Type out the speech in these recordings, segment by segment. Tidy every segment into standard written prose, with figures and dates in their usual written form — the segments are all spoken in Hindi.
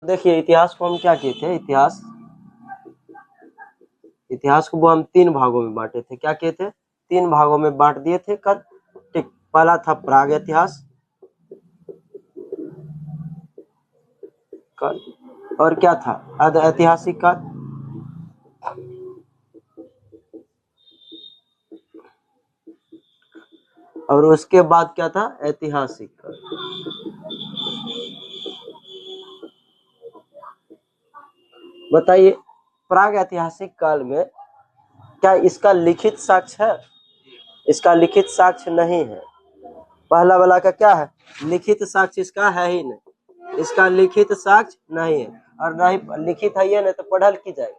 देखिए इतिहास को हम क्या किए थे, इतिहास को वो हम 3 भागों में बांटे थे। क्या किए थे? 3 भागों में बांट दिए थे कल। ठीक, पहला था प्राग इतिहास काल, और क्या था? ऐतिहासिक काल, और उसके बाद क्या था? ऐतिहासिक काल। बताइए, प्राग ऐतिहासिक काल में क्या इसका लिखित साक्ष्य है? इसका लिखित साक्ष्य नहीं है। पहला वाला का क्या है? लिखित साक्ष्य इसका है ही नहीं, इसका लिखित साक्ष्य नहीं है, और नहीं लिखित है ये नहीं तो पढ़ल की जाएगा।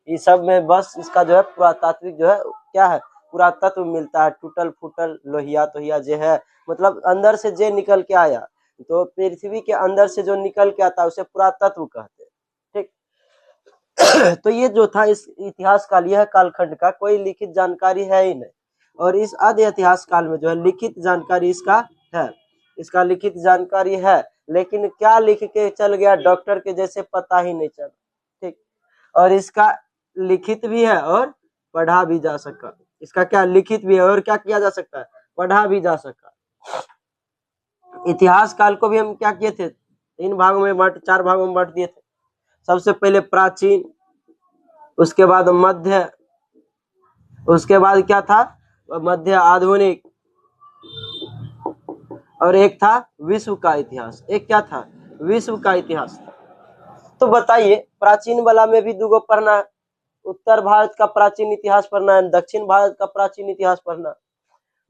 इस सब में बस इसका जो है पुरातात्विक जो है क्या है, पुरातत्व मिलता है, टूटल फूटल लोहिया तोहिया जो है, मतलब अंदर से जे निकल के आया, तो पृथ्वी के अंदर से जो निकल के आता है उसे पुरातत्व कहते हैं। ठीक तो ये जो था इस इतिहास काल, यह कालखंड का कोई लिखित जानकारी है ही नहीं, और इस आदि इतिहास काल में जो है लिखित जानकारी इसका है, इसका लिखित जानकारी है, लेकिन क्या लिख के चल गया डॉक्टर के जैसे पता ही नहीं चला। ठीक, और इसका लिखित भी है और पढ़ा भी जा सका। इसका क्या लिखित भी है और क्या किया जा सकता है? पढ़ा भी जा सका। इतिहास काल को भी हम क्या किए थे? 3 भागों में बांट, 4 भागों में बांट दिए थे। सबसे पहले प्राचीन, उसके बाद मध्य, उसके बाद क्या था? मध्य आधुनिक, और एक था विश्व का इतिहास। एक क्या था? विश्व का इतिहास था। तो बताइए, प्राचीन वाला में भी 2 पढ़ना है, उत्तर भारत का प्राचीन इतिहास पढ़ना है, दक्षिण भारत का प्राचीन इतिहास पढ़ना है,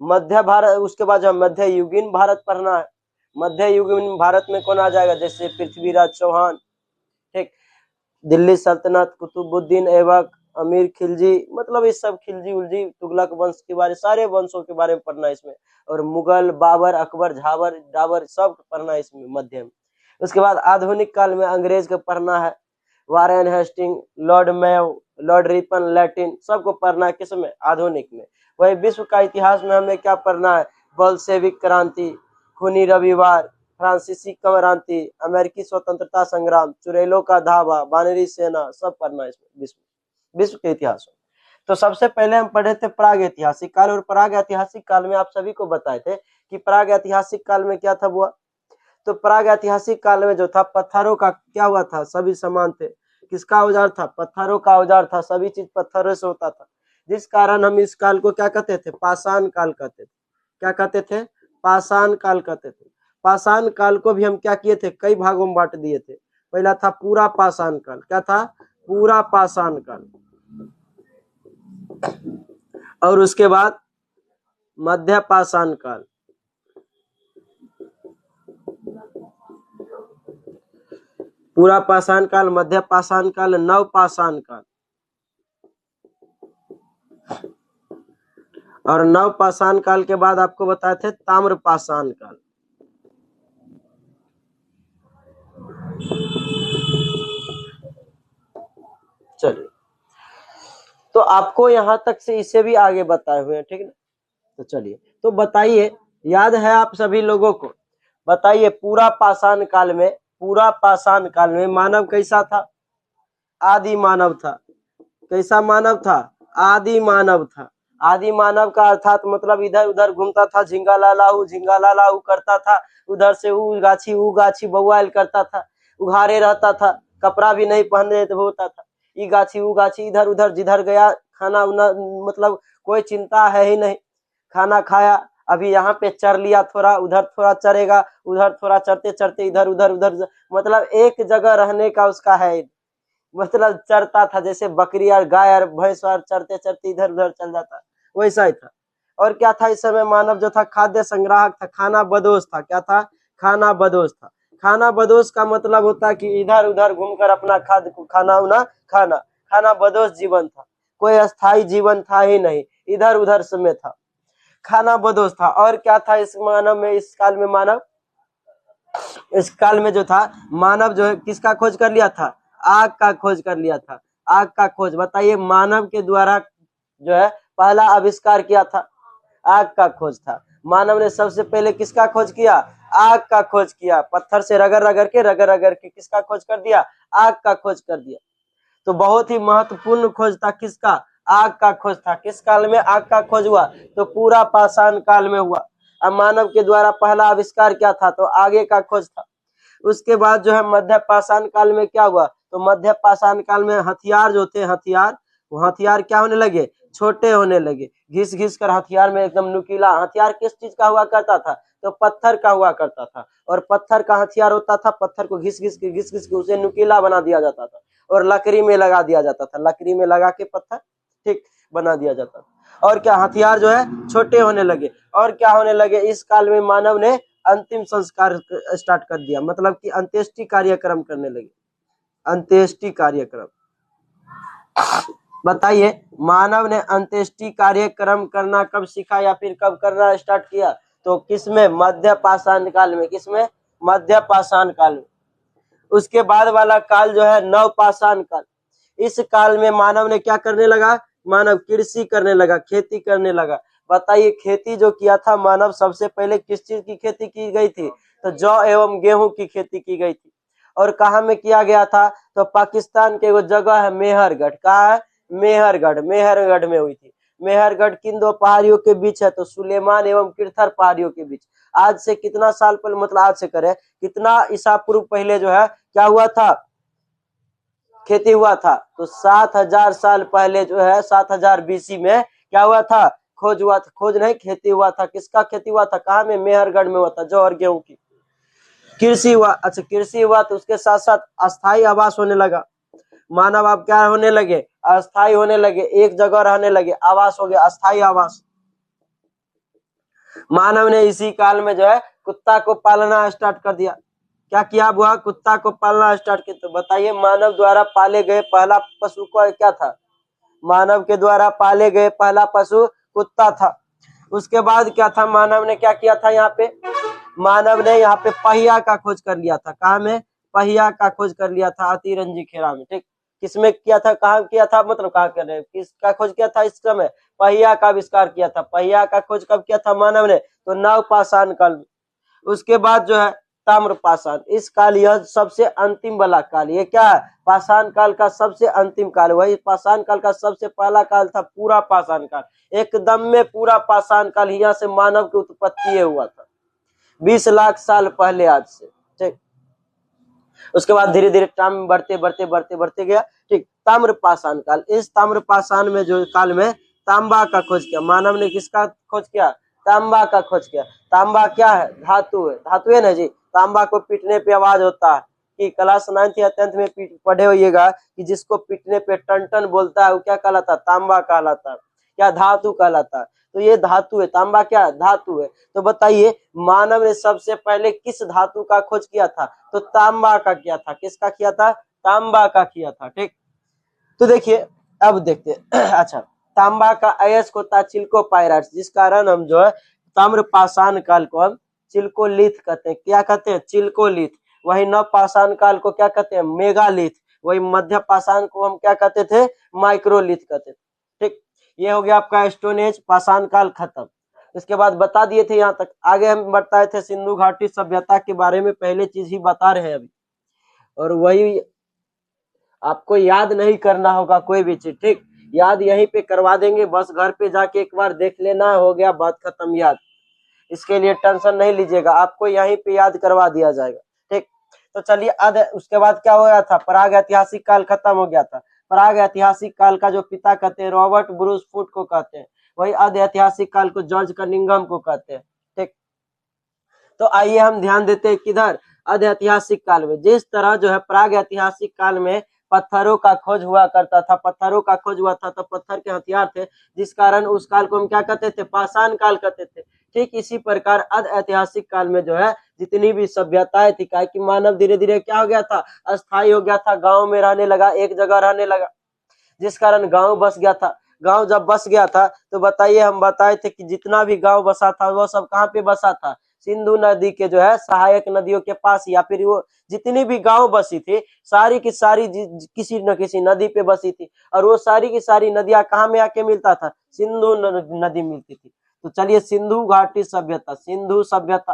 मध्य भारत, उसके बाद जो मध्य युगीन भारत पढ़ना है। मध्य युगीन भारत में कौन आ जाएगा? जैसे पृथ्वीराज चौहान, ठीक, दिल्ली सल्तनत, कुतुबुद्दीन ऐबक, अमीर खिलजी, मतलब इस सब खिलजी उलजी तुगलक वंश के बारे, सारे वंशों के बारे में पढ़ना है इसमें, और मुगल, बाबर, अकबर, झाबर, डाबर सब पढ़ना है इसमें मध्य में। उसके बाद आधुनिक काल में अंग्रेज का पढ़ना है, Warren Hasting, Lord Mayo, Lord Ripon, Latin, सबको पढ़ना है किसमें? आधुनिक में। वही विश्व का इतिहास में हमें क्या पढ़ना है? बल्शेविक क्रांति, खूनी रविवार, फ्रांसीसी क्रांति, अमेरिकी स्वतंत्रता संग्राम, चुड़ैलों का धावा, बानरी सेना, सब पढ़ना है इसमें विश्व के इतिहास में। तो सबसे पहले हम पढ़े थे प्राग ऐतिहासिक काल, और प्राग ऐतिहासिक काल में आप सभी को बताए थे कि प्राग ऐतिहासिक काल में क्या था हुआ। तो प्राग ऐतिहासिक काल में जो था, पत्थरों का क्या हुआ था? सभी समान थे। किसका औजार था? पत्थरों का औजार था, सभी चीज पत्थरों से होता था, जिस कारण हम इस काल को क्या कहते थे? पाषाण काल कहते थे। क्या कहते थे? पाषाण काल कहते थे। पाषाण काल को भी हम क्या किए थे? कई भागों में बांट दिए थे। पहला था पूरा पाषाण काल। क्या था? पूरा पाषाण काल। और उसके बाद मध्य पाषाण काल, पूरा पाषाण काल, मध्य पाषाण काल, नव पाषाण काल, और नव पाषाण काल के बाद आपको बताए थे ताम्र पाषाण काल। चलिए, तो आपको यहां तक से इसे भी आगे बताए हुए हैं, ठीक है ना? तो चलिए, तो बताइए, याद है आप सभी लोगों को? बताइए, पूरा पाषाण काल में, पूरा पाषाण काल में मानव कैसा था? आदि मानव था। कैसा मानव था? आदि मानव था। आदि मानव का अर्थात मतलब इधर उधर घूमता था, झिंगा लालाऊ करता था, उधर से ऊ गाछी बउआल करता था, उघारे रहता था, कपड़ा भी नहीं पहनने होता था, ई गाछी ऊ गाछी, इधर उधर जिधर गया खाना उना, मतलब कोई चिंता है ही नहीं, खाना खाया, अभी यहाँ पे चर लिया, थोड़ा उधर थोड़ा चरेगा, उधर थोड़ा चरते चरते इधर उधर, मतलब एक जगह रहने का उसका है, मतलब चरता था, जैसे बकरी और गाय और भैंस और चरते चरते इधर उधर चल जाता, वैसा ही था। और क्या था? इस समय मानव जो था खाद्य संग्राहक था, खाना बदोश था। क्या था? खाना बदोश था। खाना बदोश का मतलब होता है कि इधर उधर घूमकर अपना खाद्य को खाना उना खाना, खाना बदोश जीवन था, कोई अस्थाई जीवन था ही नहीं, इधर उधर समय था, खाना बदोश था। और क्या था इस मानव में, इस काल में मानव, इस काल में जो था मानव जो है किसका खोज कर लिया था? आग का खोज कर लिया था। आग का खोज, बताइए, मानव के द्वारा जो है पहला आविष्कार किया था, आग का खोज था। मानव ने सबसे पहले किसका खोज किया? आग का खोज किया, पत्थर से रगड़ रगड़ के किसका खोज कर दिया, आग का खोज कर दिया। तो बहुत ही महत्वपूर्ण खोज था किसका, आग का खोज था। किस काल में आग का खोज हुआ, तो पूरा पाषाण काल में हुआ। अब मानव के द्वारा पहला आविष्कार क्या था, तो आगे का खोज था। उसके बाद जो है मध्य पाषाण काल में क्या हुआ, तो मध्य पाषाण काल में हथियार जो थे, वो हथियार क्या होने लगे, छोटे होने लगे। घिस घिस कर हथियार में एकदम नुकीला। हथियार किस चीज का हुआ करता था, तो पत्थर का हुआ करता था। और पत्थर का हथियार होता था, पत्थर को घिस घिस के उसे नुकीला बना दिया जाता था और लकड़ी में लगा दिया जाता था। लकड़ी में लगा के पत्थर ठीक बना दिया जाता था। और क्या, हथियार जो है छोटे होने लगे। और क्या होने लगे, इस काल में मानव ने अंतिम संस्कार स्टार्ट कर दिया, मतलब कि अंत्येष्टि कार्यक्रम करने लगे। अंत्येष्टि कार्यक्रम, बताइए मानव ने अंत्येष्टि कार्यक्रम करना कब सीखा या फिर कब करना स्टार्ट किया, तो किसमें, मध्य पाषाण काल में। किसमें, मध्य पाषाण काल में। उसके बाद वाला काल जो है नव पाषाण काल। इस काल में मानव ने क्या करने लगा, मानव कृषि करने लगा, खेती करने लगा। बताइए खेती जो किया था मानव, सबसे पहले किस चीज की खेती की गई थी, तो जौ एवं गेहूं की खेती की गई थी। और कहाँ में किया गया था, तो पाकिस्तान के वो जगह है मेहरगढ़। कहाँ है, मेहरगढ़, मेहरगढ़ में हुई थी। मेहरगढ़ किन दो पहाड़ियों के बीच है, तो सुलेमान एवं किरथर पहाड़ियों के बीच। आज से कितना साल पहले, मतलब आज से करे कितना ईसा पूर्व पहले जो है क्या हुआ था, खेती हुआ था, तो 7000 साल पहले जो है 7000 बीसी में क्या हुआ था, खोज हुआ था। खोज नहीं, खेती हुआ था। किसका खेती हुआ था, कहाँ में, मेहरगढ़ में हुआ था, जौ और गेहूं की। कृषि हुआ, अच्छा कृषि हुआ तो उसके साथ साथ अस्थाई आवास होने लगा। मानव अब क्या होने लगे, अस्थाई होने लगे, एक जगह रहने लगे, आवास हो गया अस्थाई आवास। मानव ने इसी काल में जो है कुत्ता को पालना स्टार्ट कर दिया। क्या किया, हुआ कुत्ता को पालना स्टार्ट किया। तो बताइए मानव द्वारा पाले गए पहला पशु को क्या था, मानव के द्वारा पाले गए पहला पशु कुत्ता था। उसके बाद क्या था, मानव ने क्या किया था, यहाँ पे मानव ने यहाँ पे पहिया का खोज कर लिया था। कहाँ में, पहिया का खोज कर लिया था अतिरंजी खेड़ा में। ठीक, किसमें किया था, कहाँ किया था, मतलब कहाँ कर रहे, किसका खोज किया था, इस समय पहिया का आविष्कार किया था। पहिया का खोज कब किया था मानव ने, तो नव पाषाण काल में। उसके बाद जो है ताम्र पाषाण, इस काल, यह सबसे अंतिम वाला काल। ये क्या है, पाषाण काल का सबसे अंतिम काल। वही पाषाण काल का सबसे पहला काल था पूरा पाषाण काल, एकदम में पूरा पाषाण काल। यहाँ से मानव की उत्पत्ति हुआ था 20 लाख साल पहले आज से। ठीक, उसके बाद धीरे धीरे टाइम बढ़ते बढ़ते बढ़ते बढ़ते गया। ठीक, ताम्र पाषाण काल, इस ताम्र पाषाण में जो काल में तांबा का खोज किया मानव ने। किसका खोज किया, तांबा का खोज किया। तांबा क्या है, धातु है, धातु है ना जी। तांबा को पीटने पे आवाज होता है, कि क्लास 9th या 10th में पढ़े होइएगा कि जिसको पीटने पे टन टन बोलता है वो क्या कहलाता है, तांबा कहलाता है, क्या धातु कहलाता है। तो ये धातु है, तांबा क्या धातु है। तो बताइए मानव ने सबसे पहले किस धातु का खोज किया था, तो तांबा का किया था। किसका किया था, तांबा का किया था। ठीक, तो देखिए अब देखते अच्छा, तांबा का अयस्क होता है चिल्कोपाइराइट्स, जिस कारण हम जो है ताम्र पाषाण काल को हम चिल्कोलिथ कहते हैं। क्या कहते हैं, चिल्कोलिथ। वही नव पाषाण काल को क्या कहते हैं, मेगालिथ। वही मध्य पाषाण को हम क्या कहते थे, माइक्रोलिथ कहते थे। ठीक, ये हो गया आपका स्टोन एज, पाषाण काल खत्म। इसके बाद बता दिए थे यहाँ तक। आगे हम बताए थे सिंधु घाटी सभ्यता के बारे में, पहले चीज ही बता रहे हैं अभी। और वही आपको याद नहीं करना होगा कोई भी चीज। ठीक, याद यहीं पे करवा देंगे, बस घर पे जाके एक बार देख लेना, हो गया बात खत्म याद। इसके लिए टेंशन नहीं लीजिएगा, आपको यहीं पे याद करवा दिया जाएगा। ठीक, तो चलिए उसके बाद क्या हो गया था, प्राग ऐतिहासिक काल खत्म हो गया था। प्राग ऐतिहासिक काल का जो पिता कहते हैं रॉबर्ट ब्रूस फुट को कहते हैं। वही आद्य ऐतिहासिक काल को जॉर्ज कनिंघम को कहते हैं। ठीक, तो आइए हम ध्यान देते हैं किधर, आद्य ऐतिहासिक काल में। जिस तरह जो है प्राग ऐतिहासिक काल में पत्थरों का खोज हुआ करता था, पत्थरों का खोज हुआ था तो पत्थर के हथियार थे, जिस कारण उस काल को हम क्या कहते थे, पाषाण काल कहते थे। ठीक इसी प्रकार आद्य ऐतिहासिक काल में जो है जितनी भी सभ्यताएं थी, क्या कि मानव धीरे धीरे क्या हो गया था, अस्थायी हो गया था, गाँव में रहने लगा, एक जगह रहने लगा, जिस कारण गाँव बस गया था। गांव जब बस गया था तो बताइए, हम बताए थे कि जितना भी गांव बसा था वो सब कहाँ पे बसा था, सिंधु नदी के जो है सहायक नदियों के पास, या फिर वो जितनी भी गांव बसी थी सारी की सारी किसी न किसी नदी पे बसी थी। और वो सारी की सारी नदियां कहाँ में आके मिलता था, सिंधु नदी मिलती थी। तो चलिए सिंधु घाटी सभ्यता, सिंधु सभ्यता,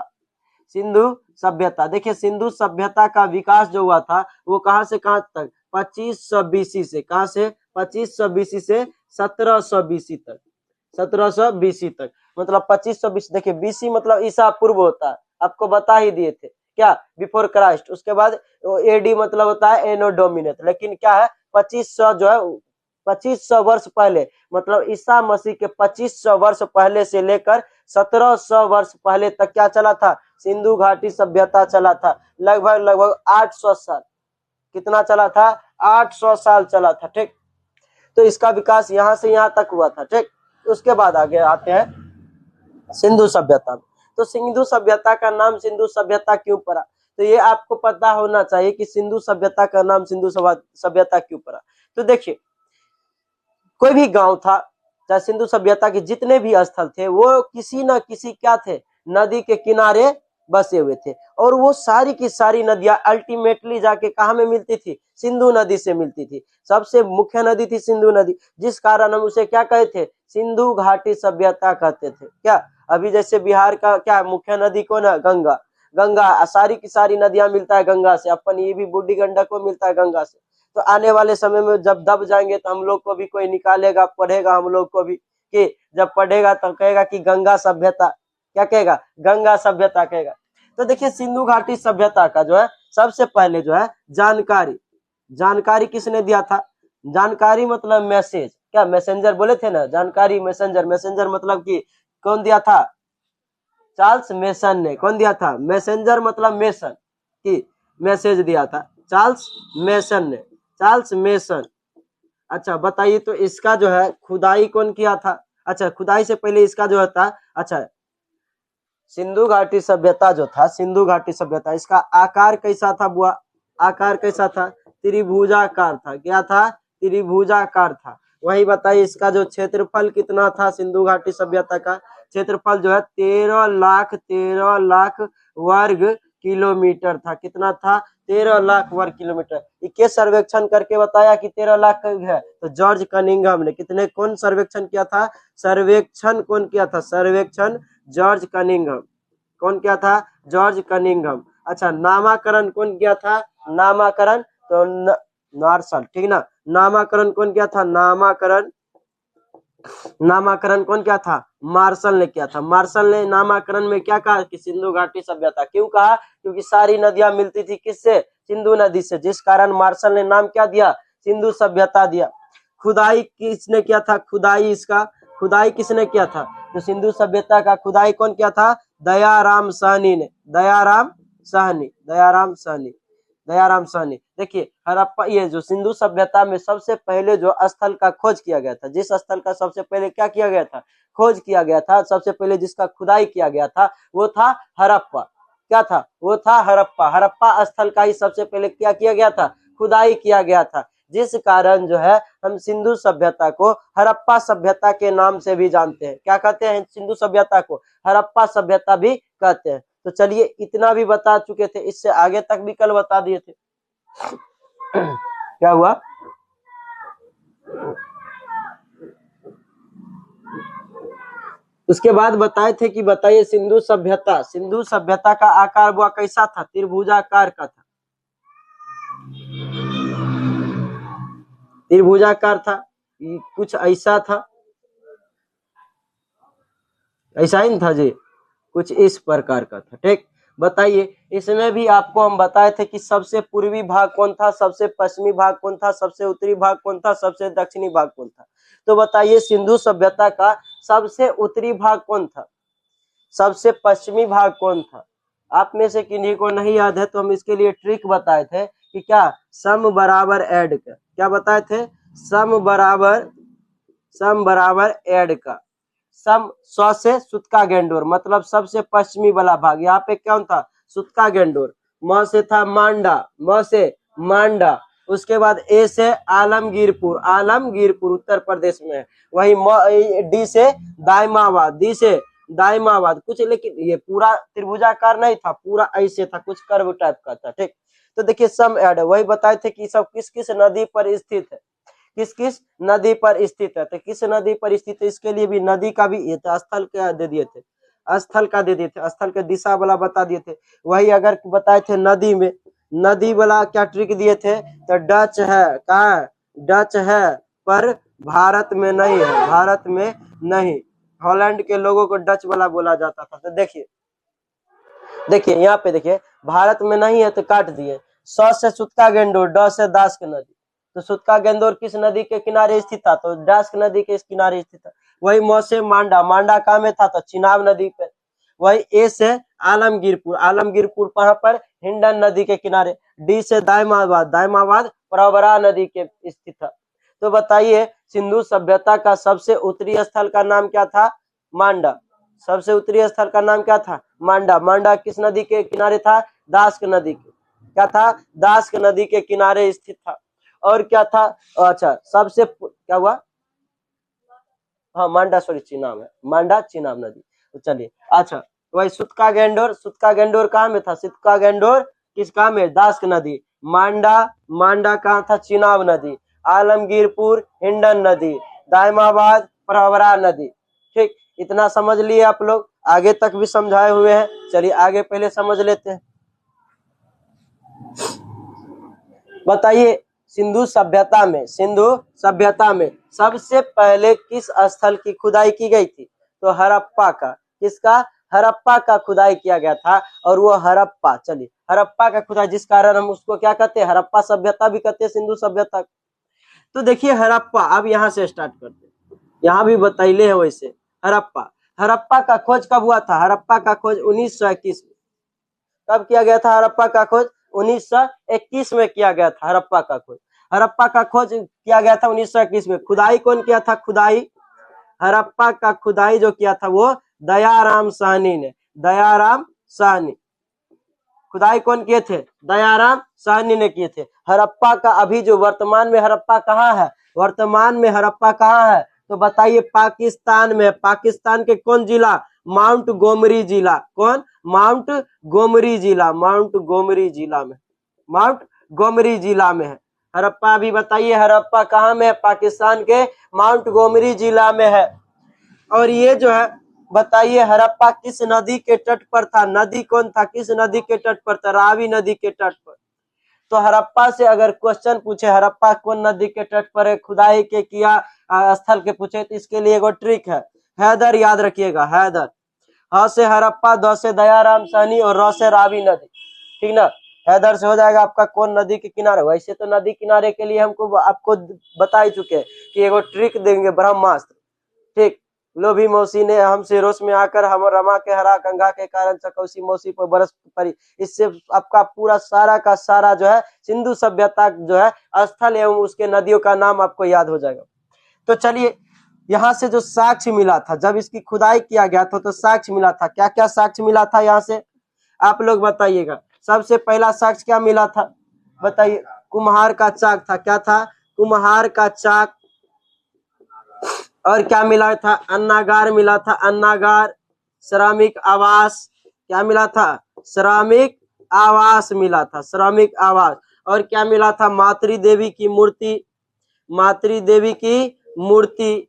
सिंधु सभ्यता। देखिए सिंधु सभ्यता का विकास जो हुआ था वो कहां से कहां तक, 2500 बीसी से, कहां से 2500 बीसी से 1700 बीसी तक, 1700 बीसी तक, मतलब 2500 बीसी। देखिए बीसी मतलब ईसा पूर्व होता है, आपको बता ही दिए थे क्या, बिफोर क्राइस्ट। उसके बाद एडी मतलब होता है एनो डोमिनेट, लेकिन क्या है 2500 जो है 2500 वर्ष पहले, मतलब ईसा मसीह के 2500 वर्ष पहले से लेकर 1700 वर्ष पहले तक क्या चला था, सिंधु घाटी सभ्यता चला था। लगभग 800 साल, कितना चला था, 800 साल चला था। ठीक, तो इसका विकास यहां से यहां तक हुआ था। ठीक, उसके बाद आगे आते हैं सिंधु सभ्यता। तो सिंधु सभ्यता का नाम सिंधु सभ्यता क्यों पड़ा, तो ये आपको पता होना चाहिए कि सिंधु सभ्यता का नाम सिंधु सभ्यता क्यों पड़ा। तो देखिए कोई भी गांव था, चाहे सिंधु सभ्यता के जितने भी स्थल थे वो किसी न किसी क्या थे, नदी के किनारे बसे हुए थे, और वो सारी की सारी नदियां अल्टीमेटली जाके कहाँ में मिलती थी, सिंधु नदी से मिलती थी। सबसे मुख्य नदी थी सिंधु नदी, जिस कारण हम उसे क्या कहते थे, सिंधु घाटी सभ्यता कहते थे। क्या अभी जैसे बिहार का क्या मुख्य नदी कौन है, गंगा, गंगा सारी की सारी नदियां मिलता है गंगा से, अपन ये भी बूढ़ी गंडक को मिलता है गंगा से। तो आने वाले समय में जब दब जाएंगे तो हम लोग को भी कोई निकालेगा, पढ़ेगा हम लोग को भी, कि जब पढ़ेगा तो कहेगा कि गंगा सभ्यता, क्या कहेगा, गंगा सभ्यता कहेगा। तो देखिए सिंधु घाटी सभ्यता का जो है सबसे पहले जो है जानकारी किसने दिया था, जानकारी मतलब मैसेज, क्या मैसेंजर बोले थे ना, जानकारी मैसेंजर मतलब कि कौन दिया था, चार्ल्स मेसन ने। कौन दिया था, मैसेंजर मतलब मेसन, की मैसेज दिया था चार्ल्स मेसन ने, चार्ल्स मेसन। अच्छा बताइए तो इसका जो है खुदाई कौन किया था, अच्छा खुदाई से पहले इसका जो था, अच्छा सिंधु घाटी सभ्यता जो था, सिंधु घाटी सभ्यता, इसका आकार कैसा था बुआ, आकार कैसा था, त्रिभुजाकार था। क्या था, त्रिभुजाकार था। वही बताइए इसका जो क्षेत्रफल कितना था, सिंधु घाटी सभ्यता का क्षेत्रफल जो है 13 लाख वर्ग किलोमीटर था। कितना था, 13 लाख वर्ग किलोमीटर। ये सर्वेक्षण करके बताया कि 13 लाख है, तो जॉर्ज कनिंघम ने, कितने, कौन सर्वेक्षण किया था, सर्वेक्षण कौन किया था, सर्वेक्षण जॉर्ज कनिंघम। कौन किया था, जॉर्ज कनिंघम। अच्छा नामाकरण कौन किया था, नामाकरण तो मार्शल, ठीक ना, नामाकरण कौन किया था, नामाकरण कौन किया था, मार्शल ने किया था। मार्शल ने नामाकरण में क्या कहा कि सिंधु घाटी सभ्यता, क्यों कहा, क्योंकि सारी नदियां मिलती थी किससे, सिंधु नदी से, जिस कारण मार्शल ने नाम क्या दिया, सिंधु सभ्यता दिया। खुदाई किसने किया था, खुदाई, इसका खुदाई किसने किया था, तो सिंधु सभ्यता का खुदाई कौन किया था, दयाराम साहनी ने, दयाराम साहनी। देखिए हड़प्पा, ये जो सिंधु सभ्यता में सबसे पहले जो स्थल का खोज किया गया था, जिस स्थल का सबसे पहले क्या किया गया था, खोज किया गया था, सबसे पहले जिसका खुदाई किया गया था वो था हड़प्पा। क्या था, वो था हड़प्पा। हड़प्पा स्थल का ही सबसे पहले क्या किया गया था, खुदाई किया गया था, जिस कारण जो है हम सिंधु सभ्यता को हड़प्पा सभ्यता के नाम से भी जानते हैं। क्या कहते हैं, सिंधु सभ्यता को हड़प्पा सभ्यता भी कहते हैं। तो चलिए इतना भी बता चुके थे, इससे आगे तक भी कल बता दिए थे। क्या हुआ, उसके बाद बताए थे कि बताइए सिंधु सभ्यता का आकार हुआ कैसा था, त्रिभुजाकार का था, त्रिभुजाकार था, कुछ ऐसा था, ऐसा ही था जी, कुछ इस प्रकार का था। ठीक, बताइए इसमें भी आपको हम बताए थे कि सबसे पूर्वी भाग कौन था, सबसे पश्चिमी भाग कौन था, सबसे उत्तरी भाग कौन था, सबसे दक्षिणी भाग कौन था। तो बताइए सिंधु सभ्यता का सबसे उत्तरी भाग कौन था, सबसे पश्चिमी भाग कौन था। आप में से किन्हीं को नहीं याद है तो हम इसके लिए ट्रिक बताए थे कि क्या, सम बराबर ऐड का, क्या बताए थे, सम बराबर ऐड का, सम स से सुतका गेंडोर, मतलब सबसे पश्चिमी वाला भाग, यहाँ पे कौन था, सुतका गेंडोर। म से था मांडा, म से मांडा। उसके बाद ए से आलमगीरपुर उत्तर प्रदेश में है। वही डी से दाइमाबाद, कुछ, लेकिन ये पूरा त्रिभुजाकार नहीं था, पूरा ऐसे था, कुछ कर्व टाइप का था। ठीक, तो देखिए सम ऐड, वही बताए थे कि सब किस किस नदी पर स्थित है, किस किस नदी पर स्थित है। तो किस नदी पर स्थित है, इसके लिए भी नदी का भी स्थल क्या दे दिए थे, स्थल का दे दिए थे, स्थल के दिशा वाला बता दिए थे। वही अगर बताए थे नदी में, नदी वाला क्या ट्रिक दिए थे, तो डच है, कहाँ है, डच है पर भारत में नहीं है, भारत में नहीं। हॉलैंड के लोगों को डच वाला बोला जाता था। तो देखिए देखिए यहाँ पे देखिए, भारत में नहीं है तो काट दिए। स से सुतका गेंडोर, ड से दास्क नदी, तो सुतका गेंदोर किस नदी के किनारे स्थित था, तो दास्क नदी के इस किनारे स्थित था। वही म से मांडा, मांडा कहाँ में था, तो चिनाब नदी पे। वही ए से आलमगीरपुर, आलमगीरपुर कहाँ पर, हिंडन नदी के किनारे। डी से दायमाबाद, दायमाबाद प्रवरा नदी के स्थित था। तो बताइए सिंधु सभ्यता का सबसे उत्तरी स्थल का नाम क्या था, मांडा। सबसे उत्तरी स्थल का नाम क्या था, मांडा। मांडा किस नदी के किनारे था, दास्क नदी के, क्या था, दास्क नदी के किनारे स्थित था। और क्या था, अच्छा सबसे क्या हुआ, हाँ मांडा, सॉरी चिनाब है, मांडा चिनाब नदी। तो चलिए अच्छा, वही सुतका गेंडोर, सुतका गेंडोर कहाँ में था, सुतका गेंडोर किस कहाँ में, दास्क नदी। मांडा, मांडा कहाँ था, चिनाब नदी। आलमगीरपुर हिंडन नदी। दायमाबाद प्रवरा नदी। ठीक, इतना समझ लिए आप लोग, आगे तक भी समझाए हुए हैं। चलिए आगे पहले समझ लेते हैं। बताइए सिंधु सभ्यता में, सिंधु सभ्यता में सबसे पहले किस स्थल की खुदाई की गई थी, तो हड़प्पा का, किसका, हड़प्पा का खुदाई किया गया था। और वो हड़प्पा, चलिए हड़प्पा का खुदाई, जिस कारण हम उसको क्या कहते हैं, हड़प्पा सभ्यता भी कहते हैं, सिंधु सभ्यता। तो देखिए हड़प्पा, अब यहाँ से स्टार्ट करते हैं, यहाँ भी बताइले है वैसे। हड़प्पा, हड़प्पा का खोज कब हुआ था, हड़प्पा का खोज 1921 में। कब किया गया था हड़प्पा का खोज, 1921 में किया गया था हड़प्पा का खोज। हड़प्पा का खोज किया गया था 1921 में। खुदाई कौन किया था, खुदाई, हड़प्पा का खुदाई जो किया था वो दयाराम साहनी ने, दयाराम साहनी। खुदाई कौन किए थे, दयाराम साहनी ने किए थे। हड़प्पा का अभी जो वर्तमान में हड़प्पा कहाँ है, वर्तमान में हड़प्पा कहाँ है, तो बताइए पाकिस्तान में। पाकिस्तान के कौन जिला, माउंट गोमरी जिला, कौन, माउंट गोमरी जिला, माउंट गोमरी जिला में, माउंट गोमरी जिला में है हड़प्पा। भी बताइए हड़प्पा कहाँ में है, पाकिस्तान के माउंट गोमरी जिला में है। और ये जो है बताइए हड़प्पा किस नदी के तट पर था, नदी कौन था, किस नदी के तट पर था, रावी नदी के तट पर। तो हड़प्पा से अगर क्वेश्चन पूछे हड़प्पा कौन नदी के तट पर है, खुदाई के किया स्थल के पूछे, तो इसके लिए एगो ट्रिक है, हैदर याद रखिएगा, हैदर। ह से हड़प्पा, द से दयाराम साहनी और र से रावी नदी, ठीक ना। हैदर से हो जाएगा आपका कौन नदी के किनारे। वैसे तो नदी किनारे के लिए हमको आपको बता ही चुके हैं कि एगो ट्रिक देंगे, ब्रह्मास्त्र। ठीक, लोभी मौसी ने हमसे रोष में आकर हम रमा के हरा गंगा के कारण चकौसी मौसी पर बरस पड़ी। इससे आपका पूरा सारा का सारा जो है सिंधु सभ्यता जो है स्थल एवं उसके नदियों का नाम आपको याद हो जाएगा। तो चलिए यहाँ से जो साक्ष्य मिला था, जब इसकी खुदाई किया गया था तो साक्ष्य मिला था, क्या क्या साक्ष्य मिला था यहाँ से, आप लोग बताइएगा। सबसे पहला साक्ष्य क्या मिला था, बताइए, कुम्हार का चाक था, क्या था, कुम्हार का चाक। और क्या मिला था, अन्नागार मिला था, अन्नागार। श्रमिक आवास, क्या मिला था, श्रमिक आवास मिला था, श्रमिक आवास। और क्या मिला था, मातृ देवी की मूर्ति, मातृ देवी की मूर्ति।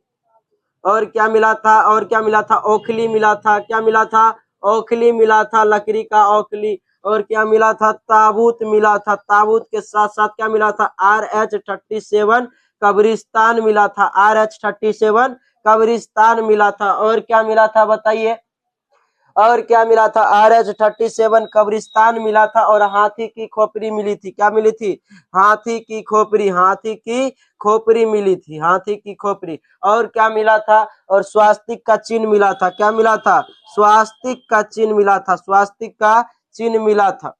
और क्या मिला था, और क्या मिला था, ओखली मिला था, क्या मिला था, ओखली मिला था, लकड़ी का ओखली। और क्या मिला था, ताबूत मिला था, ताबूत के साथ साथ क्या मिला था, RH-37 कब्रिस्तान मिला था, RH-37 कब्रिस्तान मिला था। और क्या मिला था बताइए, और क्या मिला था, RH-37 कब्रिस्तान मिला था। और हाथी की खोपड़ी मिली थी, क्या मिली थी, हाथी की खोपड़ी, हाथी की खोपड़ी मिली थी, हाथी की खोपड़ी। और क्या मिला था, और स्वास्तिक का चिन्ह मिला था, क्या मिला था, स्वास्तिक का चिन्ह मिला था, स्वास्तिक का चिन्ह मिला था,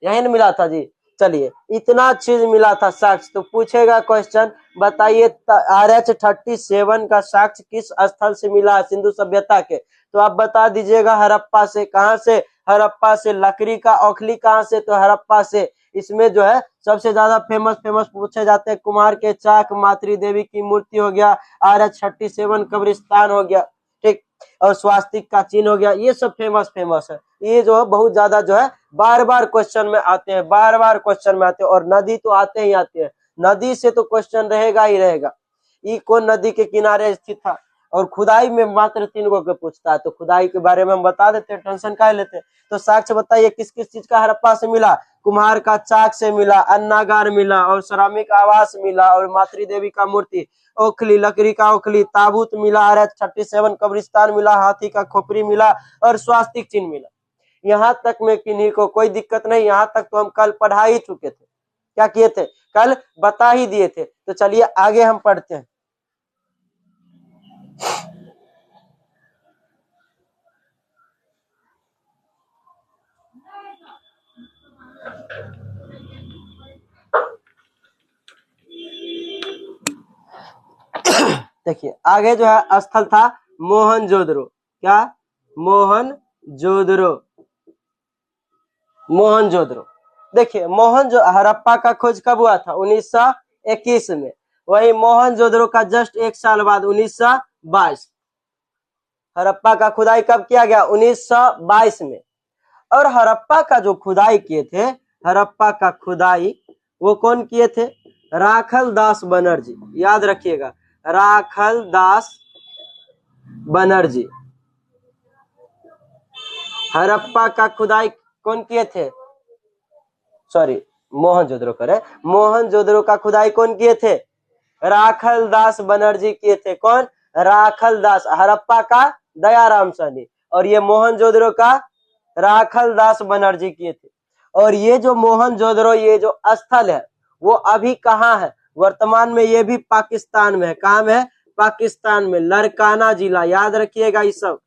यही न मिला था जी। चलिए इतना चीज मिला था साक्ष्य। तो पूछेगा क्वेश्चन, बताइए RH-37 का साक्ष्य किस स्थल से मिला है सिंधु सभ्यता के, तो आप बता दीजिएगा हड़प्पा से। कहां से, हड़प्पा से। लकड़ी का ओखली कहां से, तो हड़प्पा से। इसमें जो है सबसे ज्यादा फेमस पूछे जाते हैं कुम्हार के चाक, मातृ देवी की मूर्ति हो गया, RH-37 कब्रिस्तान हो गया, ठीक, और स्वास्तिक का चिन्ह हो गया। ये सब फेमस है, ये जो है बहुत ज्यादा जो है बार बार क्वेश्चन में आते हैं, बार बार क्वेश्चन में आते हैं। और नदी तो आते ही आते हैं, नदी से तो क्वेश्चन रहेगा ही रहेगा। ये कौन नदी के किनारे स्थित था, और खुदाई में मात्र 3 गो के पूछता है। तो खुदाई के बारे में हम बता देते हैं, टेंशन काहे लेते हैं। तो साक्ष्य बताइए किस किस चीज का हड़प्पा से मिला? कुम्हार का चाक से मिला, अन्नागार मिला, और श्रमिक आवास मिला, और मातृ देवी का मूर्ति, ओखली, लकड़ी का ओखली, ताबूत मिला, 37 कब्रिस्तान मिला, हाथी का खोपड़ी मिला, और स्वास्तिक चिन्ह मिला। यहाँ तक में किन्हीं को कोई दिक्कत नहीं। यहाँ तक तो हम कल पढ़ा ही चुके थे। क्या किए थे? कल बता ही दिए थे। तो चलिए आगे हम पढ़ते हैं। देखिए आगे जो है स्थल था मोहनजोदड़ो। क्या? मोहनजोदड़ो। मोहनजोदड़ो। देखिए हड़प्पा का खोज कब हुआ था? 1921 में। वही मोहनजोदड़ो का जस्ट 1 साल बाद 1922। हड़प्पा का खुदाई कब किया गया? 1922 में। और हड़प्पा का जो खुदाई किए थे, हड़प्पा का खुदाई वो कौन किए थे? राखल दास बनर्जी। याद रखिएगा, राखल दास बनर्जी। हड़प्पा का खुदाई कौन किए थे? सॉरी, मोहनजोदड़ो करे। मोहनजोदड़ो का खुदाई कौन किए थे? राखल दास बनर्जी किए थे। कौन? राखल दास। हड़प्पा का दयाराम साहनी, और ये मोहनजोदड़ो का राखल दास बनर्जी किए थे। और ये जो मोहनजोदड़ो, ये जो स्थल है वो अभी कहाँ है? वर्तमान में ये भी पाकिस्तान में है। कहाँ में है? पाकिस्तान में, लरकाना जिला। याद रखिएगा ये सब,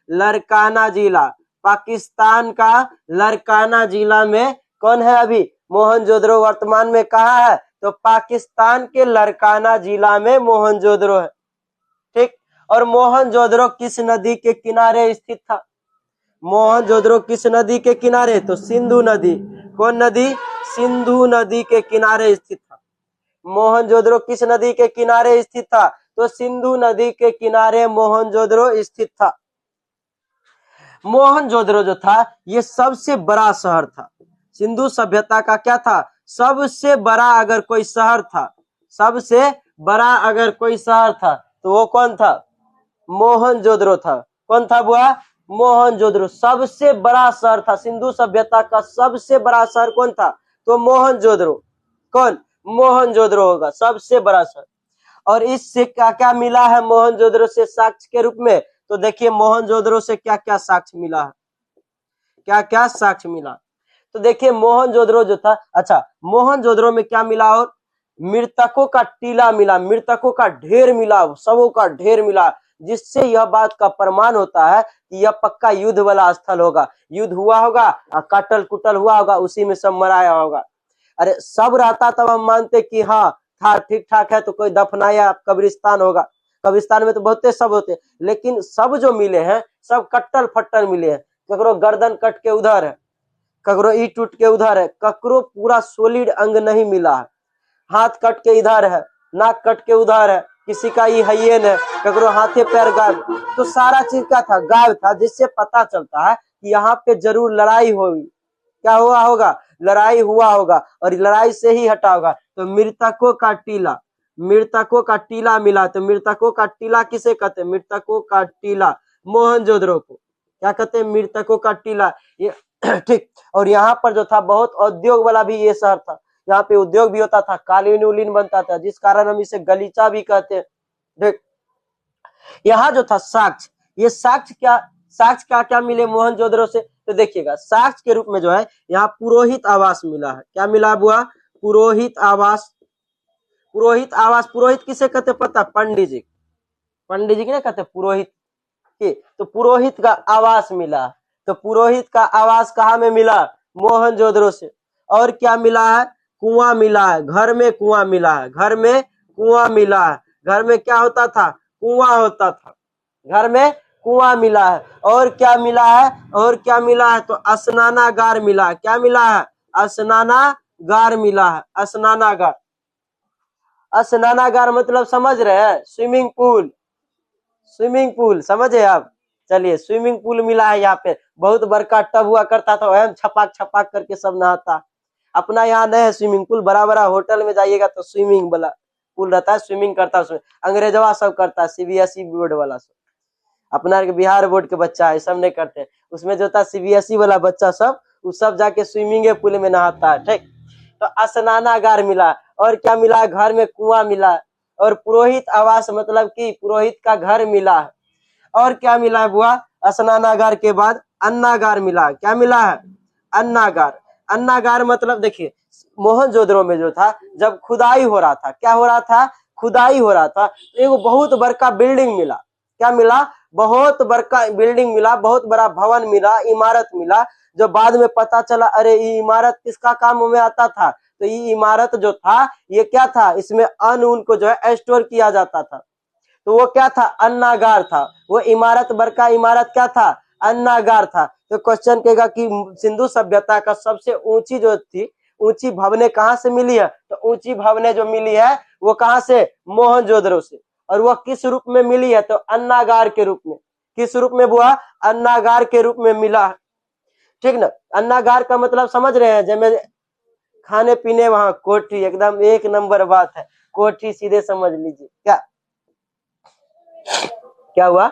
लरकाना जिला, पाकिस्तान का लरकाना जिला में कौन है अभी? मोहनजोदड़ो वर्तमान में कहाँ है? तो पाकिस्तान के लरकाना जिला में मोहनजोदड़ो है। ठीक। और मोहनजोदड़ो किस नदी के किनारे स्थित था? मोहनजोदड़ो किस नदी के किनारे? तो सिंधु नदी। कौन नदी? सिंधु नदी के किनारे स्थित था। मोहनजोदड़ो किस नदी के किनारे स्थित था? तो सिंधु नदी के किनारे मोहनजोदड़ो स्थित था। मोहनजोदड़ो जो था ये सबसे बड़ा शहर था। सिंधु सभ्यता का क्या था? सबसे बड़ा अगर कोई शहर था, सबसे बड़ा अगर कोई शहर था तो वो कौन था? मोहनजोदड़ो था। कौन था बुआ? मोहनजोदड़ो सबसे बड़ा शहर था। सिंधु सभ्यता का सबसे बड़ा शहर कौन था? तो मोहनजोदड़ो। कौन? मोहनजोदड़ो होगा सबसे बड़ा शहर। और इससे क्या क्या मिला है मोहनजोदड़ो से साक्ष्य के रूप में? तो देखिए मोहनजोदड़ो से क्या क्या साक्ष्य मिला है, क्या क्या साक्ष्य मिला। तो देखिए मोहनजोदड़ो जो था, अच्छा मोहनजोदड़ो में क्या मिला? और मृतकों का टीला मिला, मृतकों का ढेर मिला, शवों का ढेर मिला, जिससे यह बात का प्रमाण होता है कि यह पक्का युद्ध वाला स्थल होगा। युद्ध हुआ होगा, काटल कुटल हुआ होगा, उसी में सब मराया होगा। अरे सब रहता तब हम मानते कि हाँ था, ठीक ठाक है, तो कोई दफनाया कब्रिस्तान होगा। कब्रिस्तान में तो बहुते सब होते, लेकिन सब जो मिले हैं सब कट्टल फट्टल मिले हैं। ककरो गर्दन कट के उधर है, ककरो ईट टूट के उधर है, ककरो पूरा सोलिड अंग नहीं मिला है। हाथ कट के इधर है, नाक कट के उधर है, किसी का ये हयेन है, ककरो हाथे पैर गायब। तो सारा चीज क्या था? गायब था, जिससे पता चलता है कि यहाँ पे जरूर लड़ाई होगी। क्या हुआ होगा? लड़ाई हुआ होगा, और लड़ाई से ही हटा होगा। तो मृतकों का टीला, मृतकों का टीला मिला। तो मृतकों का टीला किसे कहते हैं? मृतकों का टीला मोहनजोदड़ो को क्या कहते हैं? मृतकों का टीला। ये ठीक। और यहाँ पर जो था बहुत उद्योग वाला भी ये शहर था। यहाँ पे उद्योग भी होता था, कालीन उलीन बनता था, जिस कारण हम इसे गलीचा भी कहते हैं। देख यहाँ जो था साक्ष्य, ये साक्ष्य क्या क्या मिले मोहनजोदड़ो से? तो देखिएगा साक्ष्य के रूप में जो है यहाँ पुरोहित आवास मिला है। क्या मिला बुआ? पुरोहित आवास। पुरोहित आवास, पुरोहित किसे कहते पता? पंडित जी। पंडित जी की ना कहते पुरोहित की। तो पुरोहित का आवास मिला। तो पुरोहित का आवास कहाँ में मिला? मोहनजोदड़ो से। और क्या मिला है? कुआं मिला है, घर में कुआं मिला है, घर में कुआं मिला है। घर में क्या होता था? कुआं होता था, घर में कुआं मिला है। और क्या मिला है? और क्या मिला है? तो स्नानागार मिला है। क्या मिला है? स्नानागार मिला है। स्नानागार, स्नानागार मतलब समझ रहे हैं? स्विमिंग पूल, स्विमिंग पूल समझे आप? चलिए स्विमिंग पूल मिला है। यहाँ पे बहुत बड़का टब हुआ करता था, वह छपाक छपाक करके सब नहाता। अपना यहाँ नहीं है स्विमिंग पूल, बड़ा बड़ा होटल में जाइएगा तो स्विमिंग वाला पूल रहता है, स्विमिंग करता है उसमें, अंग्रेजवा सब करता है, सीबीएसई बोर्ड वाला सब, अपना बिहार बोर्ड के बच्चा है, सब नहीं करते। उसमें जो था सीबीएसई वाला बच्चा सब, वो सब जाके स्विमिंग पूल में नहाता है, ठीक। तो स्नानागार मिला, और क्या मिला, घर में कुआं मिला, और पुरोहित आवास मतलब कि पुरोहित का घर मिला है, और क्या मिला है बुआ, स्नानागार के बाद अन्नागार मिला। क्या मिला है, अन्नागार। अन्नागार मतलब देखिए, मोहनजोदड़ो में जो था, जब खुदाई हो रहा था, क्या हो रहा था, खुदाई हो रहा था, तो एक बहुत बड़का बिल्डिंग मिला। क्या मिला, बहुत बड़का बिल्डिंग मिला, बहुत बड़ा भवन मिला, इमारत मिला, जो बाद में पता चला अरे ये इमारत किसका काम में आता था, तो ये इमारत जो था ये क्या था, इसमें अन्न उनको जो है स्टोर किया जाता था, तो वो क्या था, अन्नागार था। वो इमारत, बड़का इमारत क्या था, अन्नागार था। तो क्वेश्चन कहेगा कि सिंधु सभ्यता का सबसे ऊंची जो थी, ऊंची भवनें कहाँ से मिली है, तो ऊंची भवनें जो मिली है वो कहाँ से, मोहनजोदड़ो से। और वह किस रूप में मिली है, तो अन्नागार के रूप में। किस रूप में बुआ, अन्नागार के रूप में मिला, ठीक ना। अन्नागार का मतलब समझ रहे हैं, जब खाने पीने वहां कोठी, एकदम एक नंबर बात है, कोठी सीधे समझ लीजिए। क्या हुआ,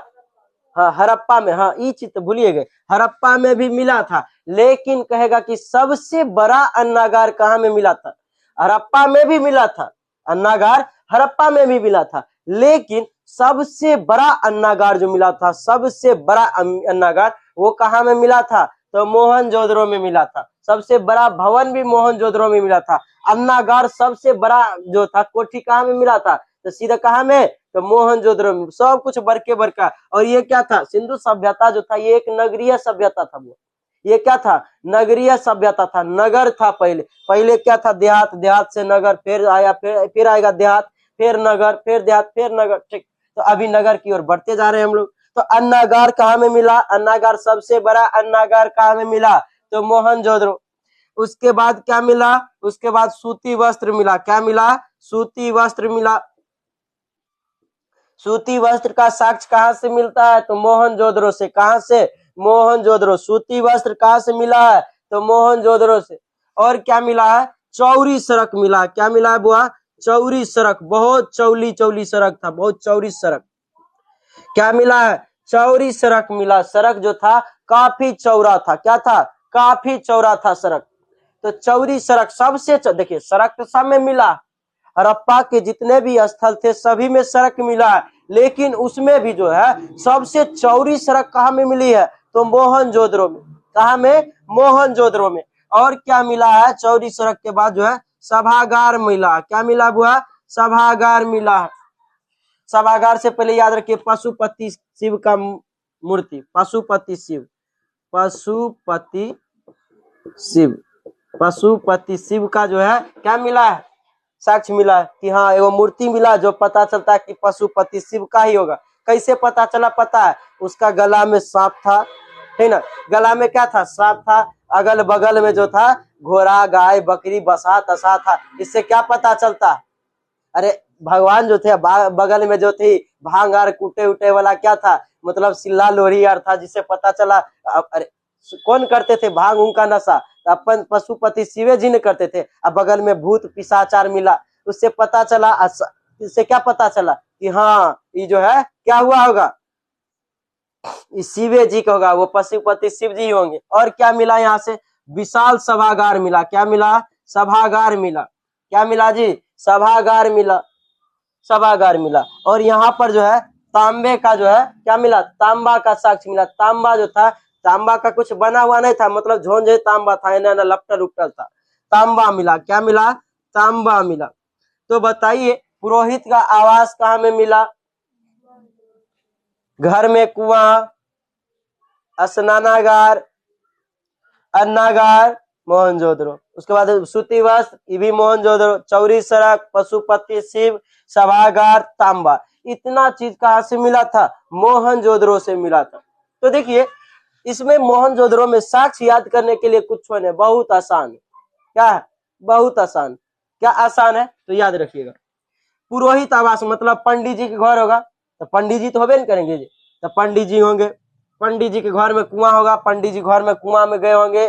हाँ हड़प्पा में, हाँ ये चीज तो भूलिए गए, हड़प्पा में भी मिला था, लेकिन कहेगा कि सबसे बड़ा अन्नागार कहाँ में मिला था, हड़प्पा में भी मिला था अन्नागार, हड़प्पा में भी मिला था, लेकिन सबसे बड़ा अन्नागार जो मिला था, सबसे बड़ा अन्नागार वो कहाँ में मिला था, तो मोहनजोदड़ो में मिला था। सबसे बड़ा भवन भी मोहनजोदड़ो में मिला था। अन्नागार सबसे बड़ा जो था कोठी कहाँ में मिला था, तो सीधा कहाँ में, तो मोहनजोदड़ो में। सब कुछ बरके बरका। और ये क्या था, सिंधु सभ्यता जो था ये एक नगरीय सभ्यता था। वो ये क्या था, नगरीय सभ्यता था, नगर था पहले। पहले क्या था, देहात, देहात से नगर, फिर आया, फिर आएगा देहात, फिर नगर, फिर देहात, फिर नगर, ठीक। तो अभी नगर की ओर बढ़ते जा रहे हैं हम लोग। तो अन्नागार कहाँ में मिला, अन्नागार सबसे बड़ा अन्नागार कहाँ में मिला, तो मोहनजोदड़ो। उसके बाद क्या मिला, उसके बाद सूती वस्त्र मिला। क्या मिला, सूती वस्त्र मिला। सूती वस्त्र का साक्ष्य कहाँ से मिलता है, तो मोहनजोदड़ो से। कहाँ से, मोहनजोदड़ो। सूती वस्त्र कहाँ से मिला है, तो मोहनजोदड़ो से। और क्या मिला है, चौड़ी सड़क मिला। क्या मिला है बुआ, चौड़ी सड़क, बहुत चौली चौली सड़क था, बहुत चौड़ी सड़क। क्या मिला है, चौड़ी सड़क मिला। सड़क जो था काफी चौड़ा था। क्या था, काफी चौड़ा था सड़क। तो चौड़ी सड़क सबसे देखिए, सड़क तो सब में मिला, हड़प्पा के जितने भी स्थल थे सभी में सड़क मिला है, लेकिन उसमें भी जो है सबसे चौड़ी सड़क कहाँ में मिली है, तो मोहनजोदड़ो में। कहाँ में, मोहनजोदड़ो में। और क्या मिला है, चौड़ी सड़क के बाद जो है सभागार मिला। क्या मिला बुआ, सभागार मिला। सभागार से पहले याद रखिए पशुपति शिव का मूर्ति, पशुपति शिव, पशुपति शिव, पशुपति शिव का जो है क्या मिला है, साक्ष्य मिला है कि हाँ एगो मूर्ति मिला, जो पता चलता है कि पशुपति शिव का ही होगा। कैसे पता चला, पता है, उसका गला में सांप था, है ना, गला में क्या था, सांप था, अगल बगल में जो था घोड़ा, गाय, बकरी, बसा तसा था। इससे क्या पता चलता, अरे भगवान जो थे बगल में जो थी भांग आर कूटे उटे वाला क्या था, मतलब सिल्ला लोरी यार था, जिससे पता चला। अरे कौन करते थे भांग उनका नशा, अपन पशुपति शिवे जी ने करते थे। अब बगल में भूत पिशाचार मिला, उससे पता चला, इससे क्या पता चला कि हाँ ये जो है क्या हुआ होगा, शिवे जी का होगा, वो पशुपति शिव जी होंगे। और क्या मिला, यहाँ से विशाल सभागार मिला। क्या मिला, सभागार मिला। क्या मिला जी, सभागार मिला, सभागार मिला। और यहाँ पर जो है तांबे का जो है क्या मिला, तांबा का साक्ष्य मिला। तांबा जो था, तांबा का कुछ बना हुआ नहीं था, मतलब झोंझे तांबा था, ना लपटल उपटल था, तांबा मिला। क्या मिला, तांबा मिला। तो बताइए पुरोहित का आवास कहाँ में मिला, घर में कुआं, स्नानागार, अन्नागार, मोहनजोदड़ो। उसके बाद सूती वस्त्र, ये भी मोहनजोदड़ो। चौड़ी सड़क, पशुपति शिव, सभागार, तांबा, इतना चीज कहाँ से मिला था, मोहनजोदड़ो से मिला था। तो देखिए इसमें मोहनजोदड़ो में साक्ष्य याद करने के लिए कुछ नहीं, बहुत आसान है। क्या है, बहुत आसान। क्या आसान है, तो याद रखिएगा, पुरोहित आवास मतलब पंडित जी के घर होगा, तो पंडित जी तो होबे नहीं करेंगे जी, तो पंडित जी होंगे, पंडित जी के घर में कुआं होगा, पंडित जी घर में कुआं में गए होंगे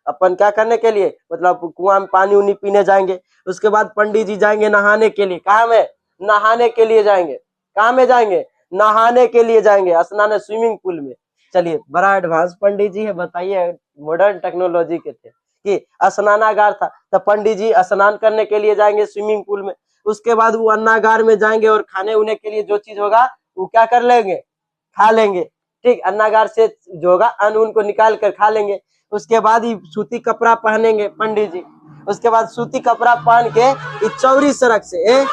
अपन क्या करने के लिए, मतलब कुआं में पानी उनी पीने जाएंगे। उसके बाद पंडित जी जाएंगे नहाने के लिए, कहाँ में, नहाने के लिए जाएंगे। कहाँ में जाएंगे? नहाने के लिए जाएंगे, स्नान स्विमिंग पूल में। चलिए, बड़ा एडवांस पंडित जी है, बताइए, मॉडर्न टेक्नोलॉजी के थे कि स्नानागार था, तो पंडित जी स्नान करने के लिए जाएंगे स्विमिंग पूल में। उसके बाद वो अन्नागार में जाएंगे और खाने उने के लिए जो चीज होगा वो क्या कर लेंगे? खा लेंगे। ठीक, अन्नागार से जो होगा अन्न उनको निकाल कर खा लेंगे। उसके बाद ही सूती कपड़ा पहनेंगे पंडित जी। उसके बाद सूती कपड़ा पहन के चौरी सड़क से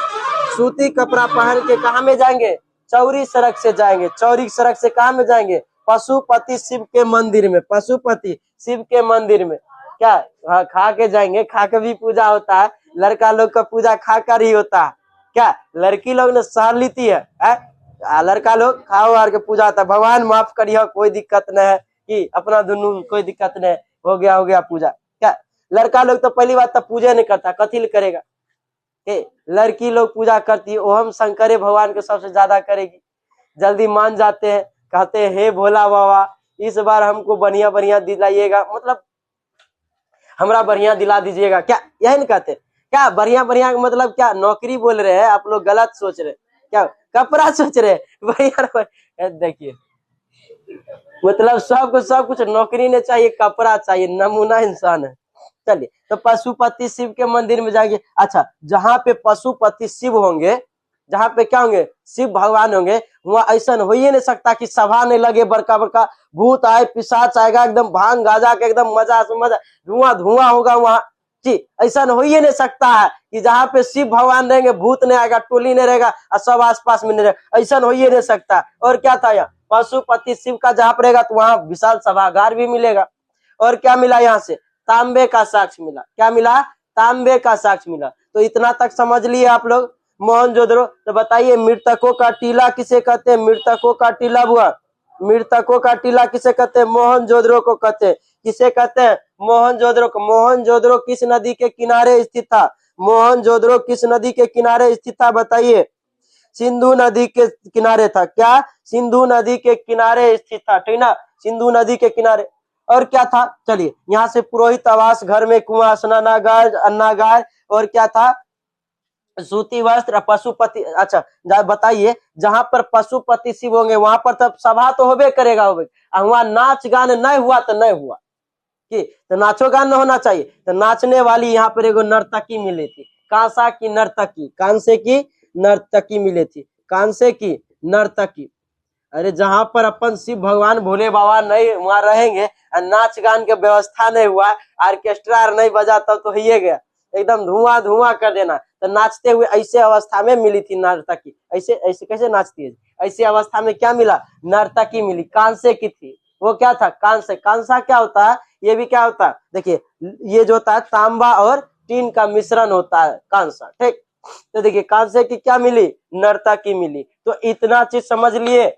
सूती कपड़ा पहन के कहाँ में जाएंगे? चौरी सड़क से जाएंगे। चौरी सड़क से कहाँ में जाएंगे? पशुपति शिव के मंदिर में। पशुपति शिव के मंदिर में क्या? हाँ, खा के जाएंगे। खा के भी पूजा होता है, लड़का लोग का पूजा खा कर ही होता है। क्या लड़की लोग ने सह लेती है, लड़का लोग खाओ आर के पूजा होता है। भगवान माफ करिए, कोई दिक्कत नहीं है कि अपना दुनू कोई दिक्कत नहीं, हो गया पूजा। क्या लड़का लोग तो पहली बात तो पूजा नहीं करता, कथी करेगा? लड़की लोग पूजा करती है, ओम शंकरे भगवान के सबसे ज्यादा करेगी। जल्दी मान जाते हैं, कहते हैं हे भोला बाबा इस बार हमको बढ़िया बढ़िया दिलाइएगा, मतलब हमरा बढ़िया दिला दीजिएगा। क्या यही नहीं कहते? क्या बढ़िया बढ़िया मतलब क्या नौकरी बोल रहे हैं? आप लोग गलत सोच रहे, क्या कपड़ा सोच रहे बढ़िया? देखिए, मतलब सब कुछ नौकरी नहीं चाहिए, कपड़ा चाहिए, नमूना इंसान है। चलिए, तो पशुपति शिव के मंदिर में जाएंगे। अच्छा, जहाँ पे पशुपति शिव होंगे, जहाँ पे क्या होंगे? शिव भगवान होंगे, वहाँ ऐसा हो ही नहीं सकता कि सभा नहीं लगे, बड़का बड़का भूत आए, पिशाच आएगा, एकदम भांग गाजा के एकदम मजा धुआं होगा वहाँ। जी, ऐसा हो ही नहीं सकता है कि जहाँ पे शिव भगवान रहेंगे भूत नहीं आएगा, टोली नहीं रहेगा और सब आसपास में नहीं रहेगा, ऐसा हो ही नहीं सकता। और क्या था यहाँ? पशुपति शिव का जहाँ पर रहेगा तो वहाँ विशाल सभागार भी मिलेगा। और क्या मिला यहाँ से? तांबे का साक्ष्य मिला। क्या मिला? तांबे का साक्ष्य मिला। तो इतना तक समझ लिए आप लोग मोहनजोदड़ो। तो बताइए, मृतकों का टीला किसे कहते हैं? मृतकों का टीला हुआ, मृतकों का टीला किसे कहते हैं? मोहनजोदड़ो को कहते हैं। किसे कहते हैं? मोहनजोदड़ो को। मोहनजोदड़ो किस नदी के किनारे स्थित था? मोहनजोदड़ो किस नदी के किनारे स्थित था? बताइए। सिंधु नदी के किनारे था। क्या? सिंधु नदी के किनारे स्थित था, ठीक ना? सिंधु नदी के किनारे। और क्या था? चलिए, यहाँ से पुरोहित आवास, घर में कुआं, स्नानागार, अन्नागार, और क्या था? सूती वस्त्र, पशुपति। अच्छा, बताइए, जहां पर पशुपति शिव होंगे वहां पर तब सभा तो होबे करेगा, वहां नाच गान नहीं हुआ तो नहीं हुआ कि तो नाचो गान न होना चाहिए। तो नाचने वाली यहाँ पर एगो नर्तकी मिली थी, कांसा की नर्तकी, कांसे की नर्तकी मिली थी, कांसे की नर्तकी। अरे जहां पर अपन शिव भगवान भोले बाबा नहीं वहां रहेंगे, नाच गान के व्यवस्था नहीं हुआ, ऑर्केस्ट्रा नहीं बजा, तब तो ही गया, एकदम धुआं धुआं कर देना। तो नाचते हुए ऐसे अवस्था में मिली थी नर्तकी। ऐसे ऐसे कैसे नाचती है? ऐसी अवस्था में क्या मिला? नर्तकी मिली, कांसे की थी। वो क्या था? कांसे। कांसा क्या होता है? ये भी क्या होता है? देखिए, ये जो होता है तांबा और टीन का मिश्रण होता है कांसा, ठीक। तो देखिए, कांसे की क्या मिली? नर्तकी मिली। तो इतना चीज समझ लिए।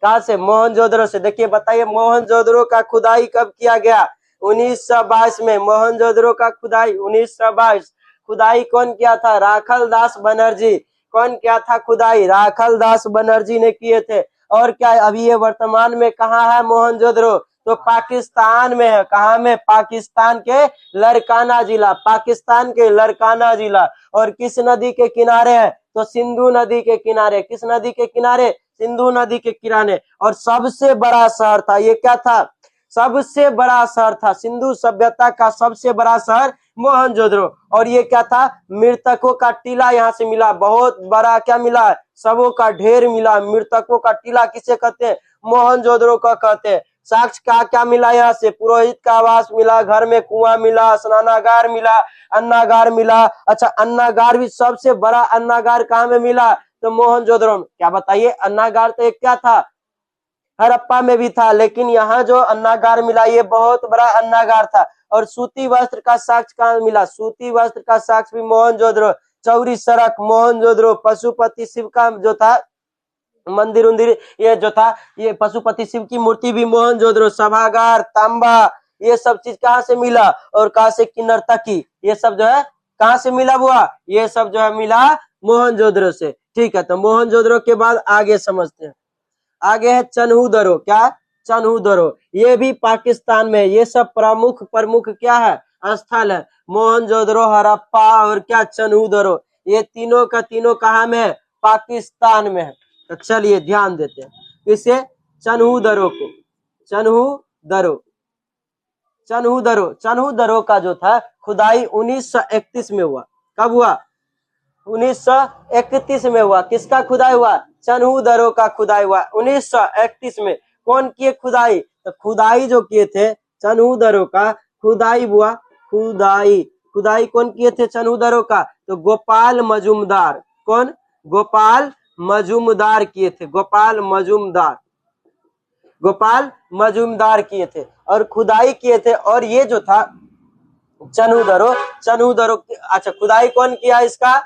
कहां से? मोहनजोदड़ो से। देखिए, बताइए, मोहनजोदड़ो का खुदाई कब किया गया? 1922 में। मोहनजोदड़ो का खुदाई 1922। खुदाई कौन किया था? राखल दास बनर्जी। कौन किया था खुदाई? राखल दास बनर्जी ने किए थे। और क्या अभी ये वर्तमान में कहाँ है मोहनजोदड़ो? तो पाकिस्तान में है। कहाँ में? पाकिस्तान के लड़काना जिला, पाकिस्तान के लड़काना जिला। और किस नदी के किनारे है? तो सिंधु नदी के किनारे। किस नदी के किनारे? सिंधु नदी के किनारे। और सबसे बड़ा शहर था, ये क्या था? सबसे बड़ा शहर था, सिंधु सभ्यता का सबसे बड़ा शहर मोहनजोदड़ो। और ये क्या था? मृतकों का टीला यहाँ से मिला, बहुत बड़ा क्या मिला? सबों का ढेर मिला। मृतकों का टीला किसे कहते हैं? मोहनजोदड़ो का कहते हैं। साक्ष्य का क्या मिला? यहाँ से पुरोहित का आवास मिला, घर में कुआं मिला, स्नानागार मिला, अन्नागार मिला। अच्छा, अन्नागार भी सबसे बड़ा अन्नागार कहाँ में मिला? तो मोहनजोदड़ो में। क्या बताइए, अन्नागार तो एक क्या था? हड़प्पा में भी था, लेकिन यहाँ जो अन्नागार मिला ये बहुत बड़ा अन्नागार था। और सूती वस्त्र का साक्ष्य कहाँ मिला? सूती वस्त्र का साक्ष्य भी मोहनजोदड़ो। चौरी सड़क मोहनजोदड़ो। पशुपति शिव का जो था मंदिर उंदिर, ये जो था, ये पशुपति शिव की मूर्ति भी मोहनजोदड़ो। सभागार, तांबा, ये सब चीज कहाँ से मिला? और कहाँ से? की नर्तकी, ये सब जो है कहाँ से मिला हुआ? ये सब जो है मिला मोहनजोदड़ो से, ठीक है। तो मोहनजोदड़ो के बाद आगे समझते हैं। आगे है चन्हूदरो। क्या? चन्हूदरो, ये भी पाकिस्तान में। ये सब प्रमुख प्रमुख क्या है? स्थल है। मोहनजोदड़ो, हड़प्पा और क्या? चन्हूदरो। ये तीनों का तीनों कहाँ में है? पाकिस्तान में है। तो चलिए ध्यान देते हैं इसे, चन्हू को, चन्हू दरो का जो था खुदाई 1931 में हुआ। कब हुआ? 1931 में हुआ। किसका खुदाई हुआ? चन्हू दरो का खुदाई हुआ 1931 में। कौन किए खुदाई? तो खुदाई जो किए थे चन्हू दरो का खुदाई हुआ, खुदाई कौन किए थे चन्हू दरो का? तो गोपाल मजूमदार। कौन? गोपाल मजूमदार किए थे, गोपाल मजूमदार किए थे और खुदाई किए थे। और ये जो था चन्हू दरो, अच्छा खुदाई कौन किया इसका?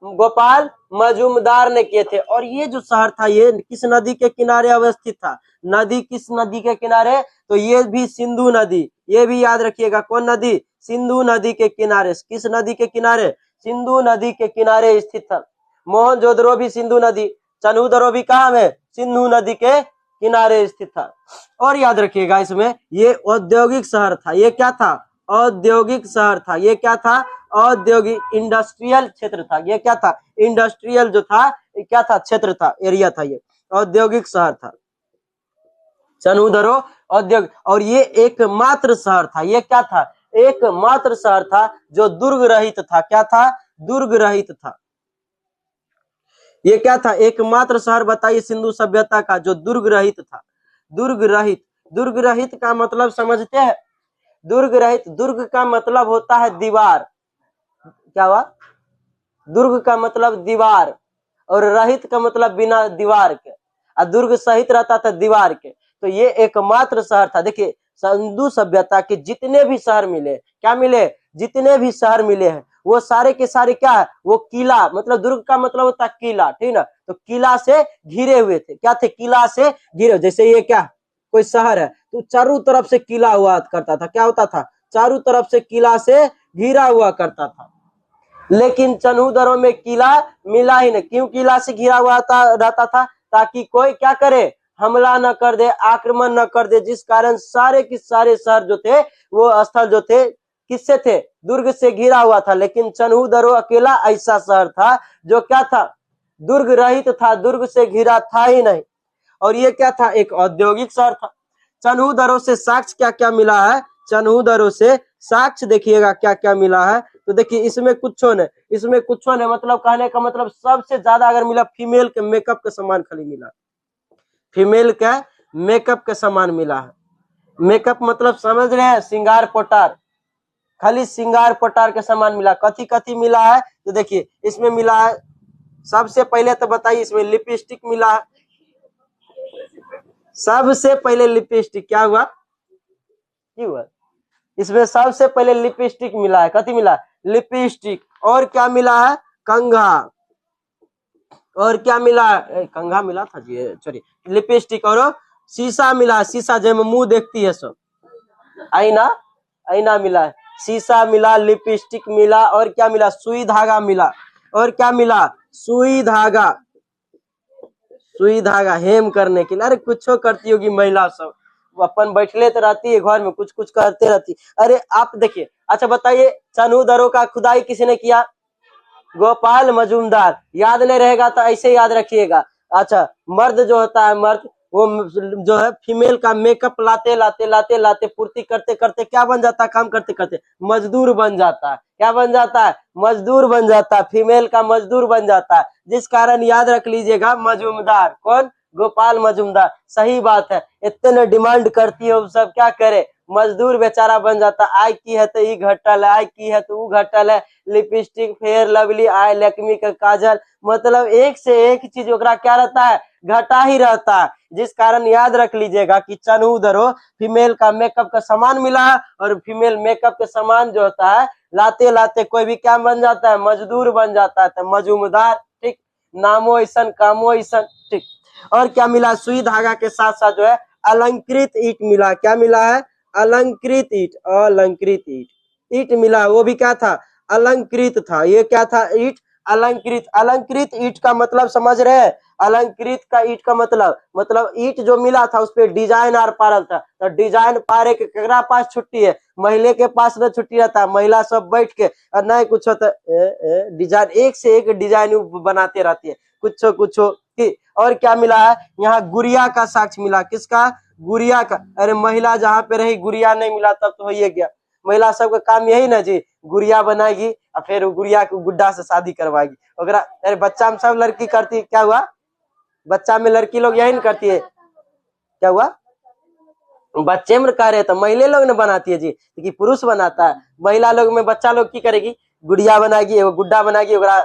गोपाल मजूमदार ने किए थे। और ये जो शहर था ये किस नदी के किनारे अवस्थित था? नदी किस नदी के किनारे? तो ये भी सिंधु नदी, ये भी याद रखिएगा। कौन नदी? सिंधु नदी के किनारे। किस नदी के किनारे? सिंधु नदी के किनारे स्थित था। मोहनजोदड़ो भी सिंधु नदी, चन्हू दरो भी कहाँ में? सिंधु नदी के किनारे स्थित था। और याद रखिएगा इसमें ये औद्योगिक शहर था। ये क्या था? औद्योगिक शहर था। ये क्या था? औद्योगिक इंडस्ट्रियल क्षेत्र था। ये क्या था? इंडस्ट्रियल जो था क्या था? क्षेत्र था, एरिया था। ये औद्योगिक शहर था चन्हू दरो, औद्योगिक। और ये एकमात्र शहर था। ये क्या था? एकमात्र शहर था जो दुर्ग रहित था। क्या था? दुर्ग रहित था। ये क्या था? एकमात्र शहर बताइए सिंधु सभ्यता का जो दुर्ग रहित था। दुर्ग रहित का मतलब समझते हैं? दुर्ग रहित, दुर्ग का मतलब होता है दीवार। क्या हुआ? दुर्ग का मतलब दीवार और रहित का मतलब बिना दीवार के, और दुर्ग सहित रहता था दीवार के। तो ये एकमात्र शहर था। देखिए सिंधु सभ्यता के जितने भी शहर मिले, क्या मिले? जितने भी शहर मिले हैं वो सारे के सारे क्या है? वो किला, मतलब दुर्ग का मतलब होता है किला, ठीक ना? तो किला से घिरे हुए थे। क्या थे? किला से घिरे। जैसे ये क्या कोई शहर है तो चारों तरफ से किला हुआ करता था। क्या होता था? चारों तरफ से किला से घिरा हुआ करता था। लेकिन चन्हू दरो में किला मिला ही नहीं। क्यों किला से घिरा हुआ रहता था? ताकि कोई क्या करे? हमला न कर दे, आक्रमण न कर दे। जिस कारण सारे के सारे शहर जो थे वो स्थल जो थे किससे थे? दुर्ग से घिरा हुआ था। लेकिन चन्हू दरो अकेला ऐसा शहर था जो क्या था? दुर्ग रहित था, दुर्ग से घिरा था ही नहीं। और ये क्या था? एक औद्योगिक शहर था। चन्हू दरो से साक्ष्य क्या क्या मिला है? चन्हू दरो से साक्ष्य देखिएगा क्या क्या मिला है। तो देखिए इसमें कुछ नहीं, मतलब कहने का मतलब सबसे ज्यादा अगर मिला फीमेल के मेकअप के सामान खाली मिला, फीमेल का मेकअप के सामान मिला है। मेकअप मतलब समझ रहे हैं? श्रृंगार पटार, खाली श्रृंगार पटार के सामान मिला। कथी कथी मिला है? तो देखिए इसमें मिला है, सबसे पहले तो बताइए इसमें लिपस्टिक मिला है। सबसे पहले लिपस्टिक क्या हुआ? इसमें सबसे पहले लिपस्टिक मिला है। कथी मिला? लिपस्टिक। और क्या मिला है? कंघा। और क्या मिला है? कंघा मिला था जी, सॉरी, लिपस्टिक। और शीशा मिला, शीशा जब मुंह देखती है सब, आईना मिला है। शीशा मिला, लिपस्टिक मिला, और क्या मिला? सुई धागा मिला। और क्या मिला? सुई धागा हेम करने के लिए। अरे कुछ करती होगी महिला सब, अपन बैठले तो रहती है घर में, कुछ कुछ करते रहती। अरे आप देखिए, अच्छा बताइए चन्हू दरो का खुदाई किसने किया? गोपाल मजूमदार। याद नहीं रहेगा तो ऐसे याद रखिएगा। अच्छा मर्द जो होता है, मर्द वो जो है फीमेल का मेकअप लाते पूर्ति करते करते क्या बन जाता है? काम करते करते मजदूर बन जाता है। क्या बन जाता है? मजदूर बन जाता है। फीमेल का मजदूर बन जाता है। जिस कारण याद रख लीजिएगा मजूमदार। कौन? गोपाल मजूमदार। सही बात है, इतने डिमांड करती है सब, क्या करे? मजदूर बेचारा बन जाता। आय की है तो ई घटल है, आय की है तो ऊ घटल है। लिपस्टिक, फेयर लवली, आय लैक्मी का काजल, मतलब एक से एक चीज ओकरा क्या रहता है? घटा ही रहता है। जिस कारण याद रख लीजिएगा कि चन्हू दरो फीमेल का मेकअप का सामान मिला है, और फीमेल मेकअप के सामान जो होता है लाते लाते कोई भी क्या बन जाता है? मजदूर बन जाता है। तो मजूमदार, ठीक, नामो ऐसन कामो ऐसन, ठीक। और क्या मिला? सुई धागा के साथ साथ जो है अलंकृत ईट मिला। क्या मिला है? अलंकृत ईट, अलंकृत ईट मिला। वो भी क्या था? अलंकृत था। ये क्या था? ईट अलंकृत। अलंकृत ईट का मतलब समझ रहे हैं? अलंकृत का ईट का मतलब ईट जो मिला था उस पे डिजाइन आर पारल था, तो डिजाइन पारे के केकरा पास छुट्टी है, महिले के पास न छुट्टी रहता है, महिला सब बैठ के और नहीं कुछ होता डिजाइन एक से एक डिजाइन बनाते रहती है कुछ की। और क्या मिला है यहाँ, गुड़िया का साक्ष्य मिला, किसका, गुड़िया का। अरे महिला जहाँ पे रही गुड़िया नहीं मिला तब तो हो ही गया, महिला सबका काम यही ना जी, गुड़िया बनाएगी और फिर गुड़िया को गुड्डा से शादी करवाएगी वगैरह। अरे बच्चा में सब लड़की करती है, क्या हुआ, बच्चा में लड़की लोग यही नहीं करती है, क्या हुआ, बच्चे में कह रहे तो महिला लोग ने बनाती है जी, कि पुरुष बनाता है। महिला लोग में बच्चा लोग की करेगी, गुड़िया बनाएगी, एगो गुड्डा बनाएगी, ओकरा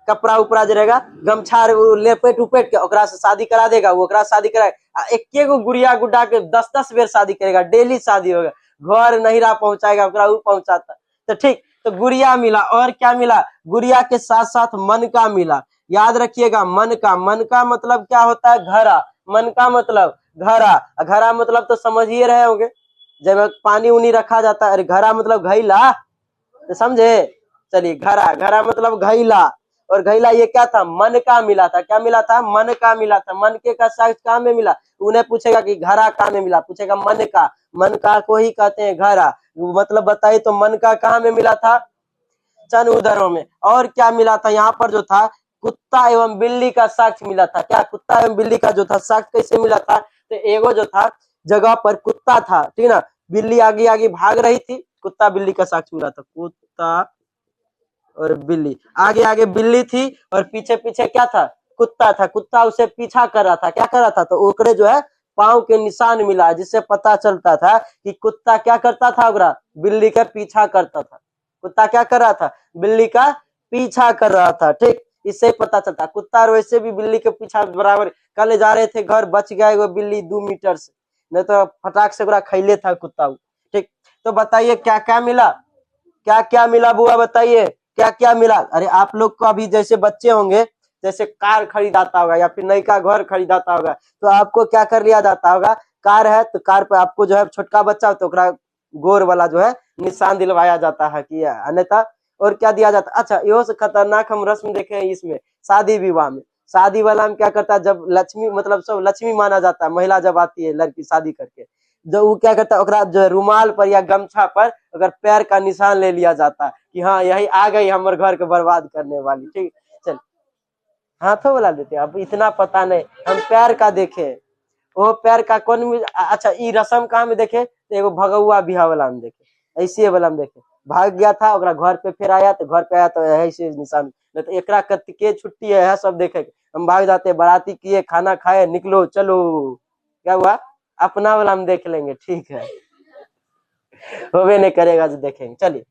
कपड़ा उपड़ा जो रहेगा गमछा लेपेट उपेट के ओकरा से शादी करा देगा, वो ओकरा शादी कराएगा। एक गो गुड़िया गुड्डा के 10-10 बेर शादी करेगा, डेली शादी होगा, घर नहिरा पहुंचाएगा ओकरा, वो पहुंचाता। तो ठीक, तो गुड़िया मिला, और क्या मिला, गुड़िया के साथ साथ मन का मिला। याद रखिएगा मन का मतलब क्या होता है, घड़ा। मन का मतलब घड़ा, घड़ा मतलब तो समझिए रहे होंगे, जब पानी उनी रखा जाता है। अरे घड़ा मतलब घैला, तो समझे, चलिए घड़ा मतलब घैला, और घैला ये क्या था, मन का मिला था। क्या मिला था, मन का मिला था। मन के का साक्ष्य कहाँ में मिला, उन्हें पूछेगा कि घड़ा कहाँ में मिला, पूछेगा मन का को ही कहते हैं घड़ा। मतलब बताइए तो मन का कहाँ में मिला था, चन उदरों में। और क्या मिला था यहाँ पर जो था, कुत्ता एवं बिल्ली का साक्ष्य मिला था। क्या, कुत्ता एवं बिल्ली का जो था साक्ष्य कैसे मिला था, तो एगो जो था जगह पर कुत्ता था, ठीक ना, बिल्ली आगे आगे भाग रही थी, कुत्ता बिल्ली का साक्ष्य मिला था, कुत्ता और बिल्ली, आगे आगे बिल्ली थी और पीछे पीछे क्या था, कुत्ता था, कुत्ता उसे पीछा कर रहा था। क्या कर रहा था, तो ओकरे जो है पांव के निशान मिला, जिससे पता चलता था कि कुत्ता क्या करता था, ओकरा बिल्ली का पीछा करता था। कुत्ता क्या कर रहा था, बिल्ली का पीछा कर रहा था, ठीक, इससे पता चलता। कुत्ता वैसे भी बिल्ली के पीछा बराबर, कल जा रहे थे घर, बच गया वो बिल्ली 2 मीटर से, नहीं तो फटाक से ओकरा खैले था कुत्ता, ठीक। तो बताइए क्या क्या मिला, क्या क्या मिला बुआ, बताइए क्या क्या मिला। अरे आप लोग को अभी जैसे बच्चे होंगे, जैसे कार खरीदाता होगा या फिर नई का घर खरीदाता होगा, तो आपको क्या कर लिया जाता होगा, कार है तो कार पे आपको जो है छोटका बच्चा तो ओकरा गोर वाला जो है निशान दिलवाया जाता है कि अन्यथा। और क्या दिया जाता, अच्छा यो से खतरनाक हम रस्म देखे हैं इसमें, शादी विवाह में, शादी वाला में क्या करता है, जब लक्ष्मी मतलब सब लक्ष्मी माना जाता है, महिला जब आती है लड़की शादी करके, जो वो क्या करता है, ओकरा जो रुमाल पर या गमछा पर अगर पैर का निशान ले लिया जाता है कि हाँ यही आ गई हमारे घर को बर्बाद करने वाली, ठीक। चल हाथों वाला देते, अब इतना पता नहीं, हम पैर का देखे, वो पैर का कौन, अच्छा ये रस्म कहाँ में देखे, तो एगो भगौआ बिहा वाला में देखे, ऐसे वाला में देखे, भाग गया था ओकरा घर पे, फिर आया तो घर पे आया तो ऐसे निशान, नहीं तो एकरा के छुट्टी है सब देखे, हम भाग जाते, बाराती किए, खाना खाए, निकलो चलो, क्या हुआ, अपना वाला हम देख लेंगे, ठीक है, होवे नहीं करेगा जो देखेंगे। चलिए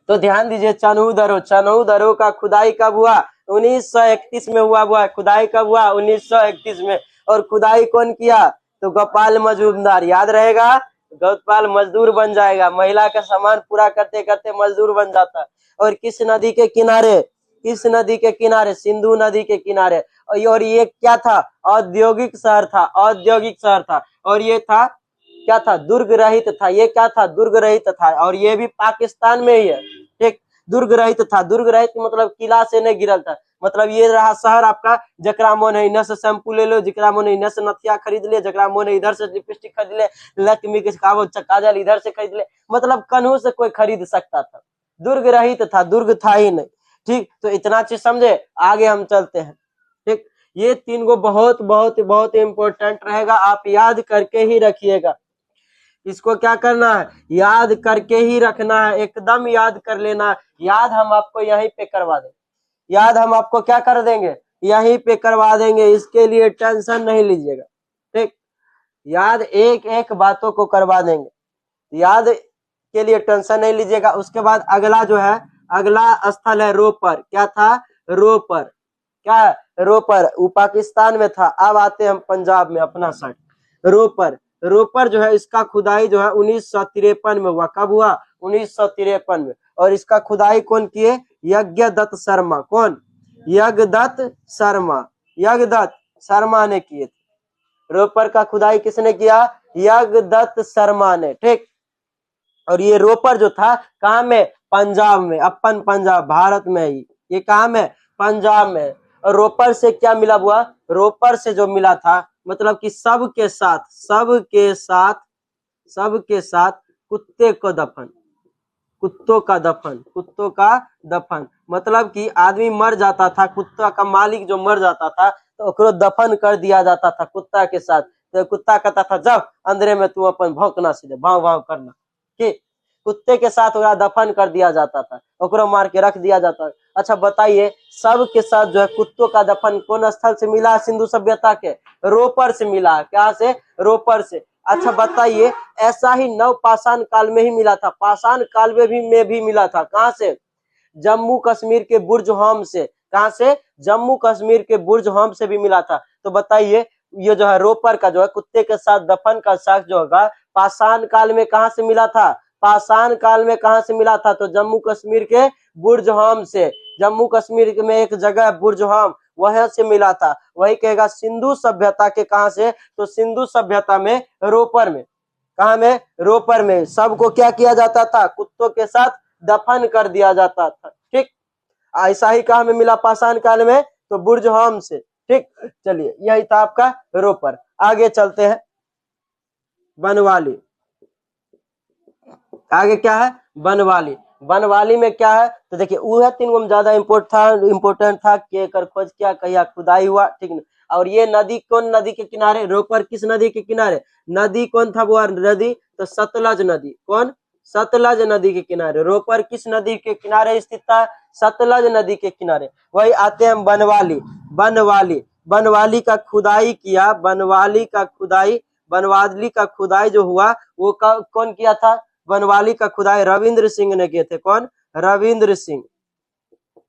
तो ध्यान दीजिए, चनऊ दरो का खुदाई कब हुआ, 1931 में हुआ। खुदाई कब हुआ, 1931 में। और खुदाई कौन किया, तो गोपाल मजूमदार, याद रहेगा, गोपाल मजदूर बन जाएगा, महिला का सामान पूरा करते करते मजदूर बन जाता। और किस नदी के किनारे, किस नदी के किनारे, सिंधु नदी के किनारे। और ये क्या था, औद्योगिक शहर था, औद्योगिक शहर था। और ये था क्या था, दुर्ग रहित था, ये क्या था, दुर्ग रहित था, और ये भी पाकिस्तान में ही है, ठीक, दुर्ग रहित था। दुर्ग रहित मतलब किला से नहीं गिरल था, मतलब ये रहा शहर आपका, जकरा मन है इधर से शैम्पू ले लो, जकरा मन है इधर से नथिया खरीद ले, जकरा मन है इधर से लिपस्टिक खरीद ले, लक्ष्मी के काजल इधर से खरीद ले, मतलब कन्हू से कोई खरीद सकता था। दुर्ग रहित था, दुर्ग था ही नहीं, ठीक। तो इतना चीज समझे, आगे हम चलते हैं, ठीक। ये 3 गो बहुत बहुत बहुत इंपॉर्टेंट रहेगा, आप याद करके ही रखिएगा, इसको क्या करना है, याद करके ही रखना है, एकदम याद कर लेना है। याद हम आपको यहीं पे करवा देंगे, याद हम आपको क्या कर देंगे, यहीं पे करवा देंगे, इसके लिए टेंशन नहीं लीजिएगा, ठीक। याद एक एक बातों को करवा देंगे, याद के लिए टेंशन नहीं लीजिएगा। उसके बाद अगला जो है, अगला स्थल है रोपर। क्या था, रोपर, क्या है, रोपर, वो पाकिस्तान में था, अब आते हैं हम पंजाब में अपना साइड। रोपर, रोपर जो है इसका खुदाई जो है 1953 में हुआ। कब हुआ, 1953 में। और इसका खुदाई कौन किए, यज्ञदत्त शर्मा। कौन, यज्ञदत्त शर्मा, यज्ञदत्त शर्मा ने किए थे। रोपर का खुदाई किसने किया, यज्ञदत्त शर्मा ने, ठीक। और ये रोपर जो था कहाँ में, पंजाब में, अपन पंजाब, भारत में ही, ये कहाँ में, पंजाब में। और रोपर से क्या मिला हुआ, रोपर से जो मिला था मतलब कि सबके साथ कुत्ते को दफन, कुत्तों का दफन मतलब कि आदमी मर जाता था, कुत्ता का मालिक जो मर जाता था तो ओकरो दफन कर दिया जाता था कुत्ता के साथ। तो कुत्ता कहता था जब अंदरे में तू अपन भौंकना, सीधे भाव भाव करना, कि कुत्ते के साथ ओकरा दफन कर दिया जाता था, ओकरो मार के रख दिया जाता। अच्छा बताइए, सब के साथ जो है कुत्तों का दफन कौन स्थल से मिला है सिंधु सभ्यता के, रोपर से मिला है। क्या से, रोपर से। अच्छा बताइए, ऐसा ही नवपाषाण काल में ही मिला था, पाषाण काल में भी मिला था। कहां से, जम्मू कश्मीर के बुर्ज होम से। कहां से, जम्मू कश्मीर के बुर्ज होम से भी मिला था। तो बताइए ये जो है रोपर का जो है कुत्ते के साथ दफन का शख्स जो होगा पाषाण काल में कहां से मिला था, पाषाण काल में कहां से मिला था, तो जम्मू कश्मीर के बुर्ज होम से। जम्मू कश्मीर में एक जगह है बुर्ज होम, वहां से मिला था। वही कहेगा सिंधु सभ्यता के कहां से, तो सिंधु सभ्यता में रोपर में। कहां में, रोपर में। सबको क्या किया जाता था, कुत्तों के साथ दफन कर दिया जाता था। ठीक, ऐसा ही कहां में मिला पाषाण काल में, तो बुर्ज होम से। ठीक, चलिए यही था आपका रोपर। आगे चलते हैं, बनवाली। आगे क्या है, बनवाली। बनवाली में क्या है, तो देखिए वो है तीन में ज्यादा इम्पोर्टेंट था कि एकर खोज क्या कहिया खुदाई हुआ, ठीक न। और ये नदी कौन नदी के किनारे, रोपर किस नदी के किनारे, नदी कौन था वो नदी, तो सतलज नदी। कौन, सतलज नदी के किनारे। रोपर किस नदी के किनारे स्थित था, सतलज नदी के किनारे। वही आते हैं बनवाली। बनवाली, बनवाली का खुदाई किया, बनवाली का खुदाई जो हुआ वो कौन किया था, बनवाली का खुदाई रविंद्र सिंह ने किए थे। कौन, रविंद्र सिंह।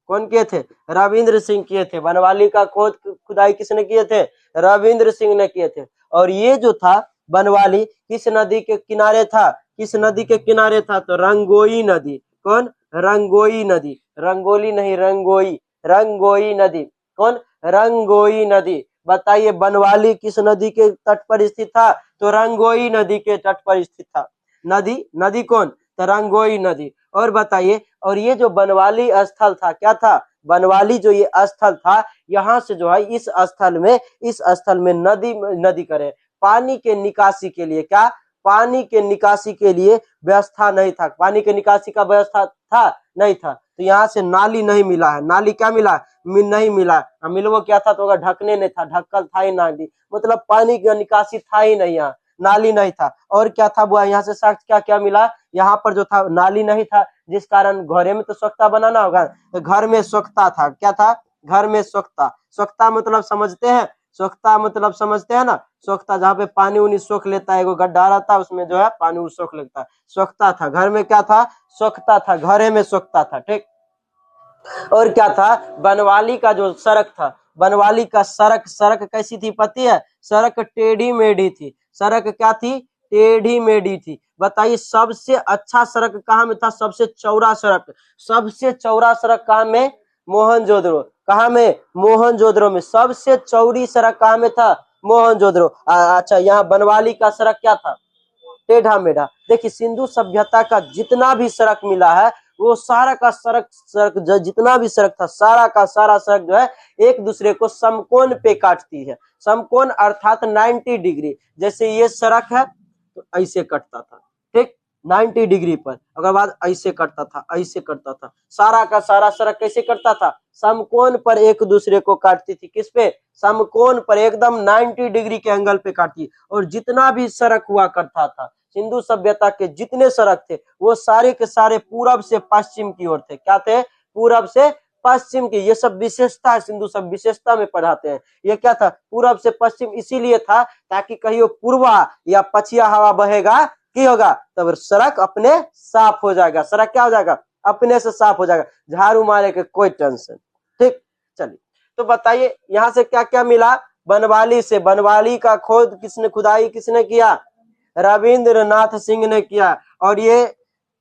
कौन किए थे, रविंद्र सिंह किए थे। बनवाली का खोद खुदाई किसने किए थे, रविंद्र सिंह ने किए थे। और ये जो था बनवाली किस नदी के किनारे था, किस नदी के किनारे था, तो रंगोई नदी। कौन, रंगोई नदी, रंगोली नहीं रंगोई, रंगोई नदी। कौन, रंगोई नदी। बताइए बनवाली किस नदी के तट पर स्थित था, तो रंगोई नदी के तट पर स्थित था। नदी कौन, तो रंगोई नदी। और बताइए, और ये जो बनवाली स्थल था क्या था, बनवाली जो ये स्थल था, यहाँ से जो है इस स्थल में नदी करे पानी के निकासी के लिए। क्या, पानी के निकासी के लिए व्यवस्था नहीं था, पानी के निकासी का व्यवस्था था नहीं था। तो यहाँ से नाली नहीं मिला है, नाली क्या मिला, नहीं मिला। मिलवो क्या था, तो ढकने नहीं था, ढक्कल था ही नाली, मतलब पानी का निकासी था ही नहीं, यहाँ नाली नहीं था। और क्या था बुआ, यहाँ से साक्ष्य क्या क्या मिला, यहाँ पर जो था नाली नहीं था, जिस कारण घरे में तो सोख्ता बनाना होगा, तो घर में सोख्ता था। क्या था, घर में सोख्ता। सोख्ता मतलब समझते हैं, सोख्ता मतलब समझते हैं ना, सोख्ता जहाँ पे पानी उनी सोख लेता है, एगो गड्ढा रहता है उसमें जो है पानी वो सोख लेता है, सोख्ता था। घर में क्या था, सोख्ता था, घरे में सोख्ता था। ठीक, और क्या था, बनवाली का जो सड़क था, बनवाली का सड़क कैसी थी पति है, सड़क टेढ़ी मेढ़ी थी। सड़क क्या थी, टेढ़ी मेढ़ी थी। बताइए सबसे अच्छा सड़क कहाँ में था, सबसे चौड़ा सड़क कहाँ में, मोहनजोदड़ो। कहाँ में, मोहनजोदड़ो में। सबसे चौड़ी सड़क कहाँ में था, मोहनजोदड़ो। अच्छा, यहाँ बनवाली का सड़क क्या था, टेढ़ा मेढ़ा। देखिए सिंधु सभ्यता का जितना भी सड़क मिला है वो सारा का सड़क जितना भी सड़क था, सारा का सारा सड़क जो है एक दूसरे को समकोण पे काटती है। समकोण अर्थात 90 डिग्री। जैसे ये सड़क है तो ऐसे कटता था, ठीक, 90 डिग्री पर। अगर बाद ऐसे कटता था, ऐसे कटता था, सारा का सारा सड़क कैसे कटता था, समकोण पर एक दूसरे को काटती थी। किस पे, समकोण पर, एकदम 90 डिग्री के एंगल पे काटती। और जितना भी सड़क हुआ करता था, सिंधु सभ्यता के जितने सड़क थे वो सारे के सारे पूरब से पश्चिम की ओर थे। क्या थे, पूरब से पश्चिम की। ये सब विशेषता है, सिंधु सब विशेषता में पढ़ाते हैं। ये क्या था, पूरब से पश्चिम इसीलिए था ताकि कहीं पूर्वा या पछिया हवा बहेगा की होगा तब सड़क अपने साफ हो जाएगा, सड़क क्या हो जाएगा, अपने से साफ हो जाएगा, झाड़ू मारे के कोई टेंशन। ठीक, चलिए तो बताइए यहाँ से क्या क्या मिला, बनवाली से। बनवाली का खोद किसने, खुदाई किसने किया, रविंद्रनाथ सिंह ने किया। और ये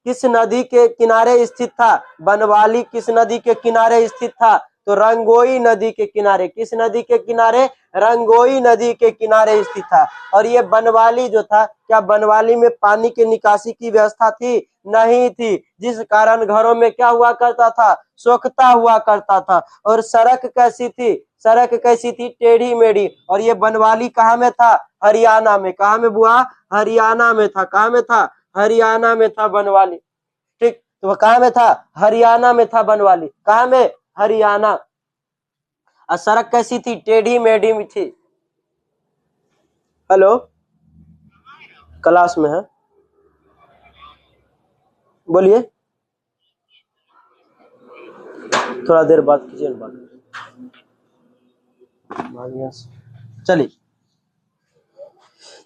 किस नदी के किनारे स्थित था, बनवाली किस नदी के किनारे स्थित था, तो रंगोई नदी के किनारे, किस नदी के किनारे? रंगोई नदी के किनारे स्थित था। और ये बनवाली जो था, क्या बनवाली में पानी के निकासी की व्यवस्था थी? नहीं थी, जिस कारण घरों में क्या हुआ करता था? सोखता हुआ करता था। और सड़क कैसी थी? सड़क कैसी थी? टेढ़ी मेढ़ी। और ये बनवाली कहाँ में था? हरियाणा में। कहाँ में बुआ? हरियाणा में था। कहाँ में था? हरियाणा में था बनवाली। ठीक, तो कहाँ में था? हरियाणा में था बनवाली। कहाँ में? हरियाणा। और सड़क कैसी थी? टेढ़ी मेढ़ी में थी। हेलो, क्लास में है, बोलिए, थोड़ा देर बात कीजिए ना। चलिए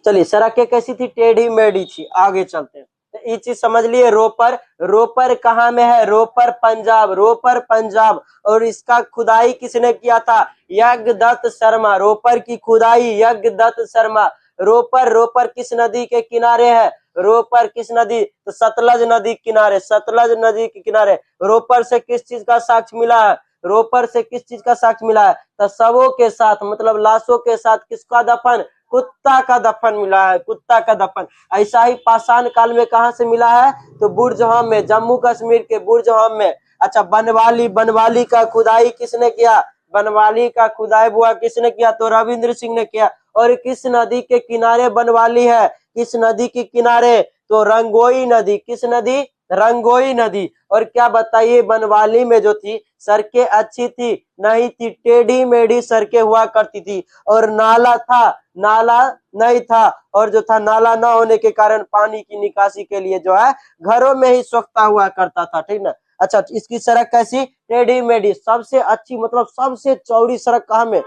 चलिए, सड़कें कैसी थी? टेढ़ी मेढ़ी थी। आगे चलते हैं, ये चीज समझ लिए। रोपर, रोपर कहाँ में है? रोपर पंजाब, रोपर पंजाब। और इसका खुदाई किसने किया था? यज्ञदत्त शर्मा। रोपर की खुदाई यज्ञदत्त शर्मा। रोपर, रोपर किस नदी के किनारे है? रोपर किस नदी? तो सतलज नदी किनारे, सतलज नदी के किनारे। रोपर से किस चीज का साक्ष्य मिला है? रोपर से किस चीज का साक्ष्य मिला है? तो शवों के साथ, मतलब लाशों के साथ किसका दफन? कुत्ता का दफन मिला है, कुत्ता का दफन। ऐसा ही पाषाण काल में कहां से मिला है? तो बुर्जहम में, जम्मू कश्मीर के बुर्जहम में। अच्छा, बनवाली, बनवाली का खुदाई किसने किया? बनवाली का खुदाई बुआ किसने किया? तो रविंद्र सिंह ने किया। और किस नदी के किनारे बनवाली है? किस नदी के किनारे? तो रंगोई नदी। किस नदी? रंगोई नदी। और क्या बताइए, बनवाली में जो थी सड़कें अच्छी थी? नहीं थी, टेढ़ी मेढ़ी सड़कें हुआ करती थी। और नाला था? नाला नहीं था। और जो था, नाला न होने के कारण पानी की निकासी के लिए जो है घरों में ही सोखता हुआ करता था। ठीक ना? अच्छा, इसकी सड़क कैसी? टेढ़ी मेढ़ी। सबसे अच्छी, मतलब सबसे चौड़ी सड़क कहाँ में?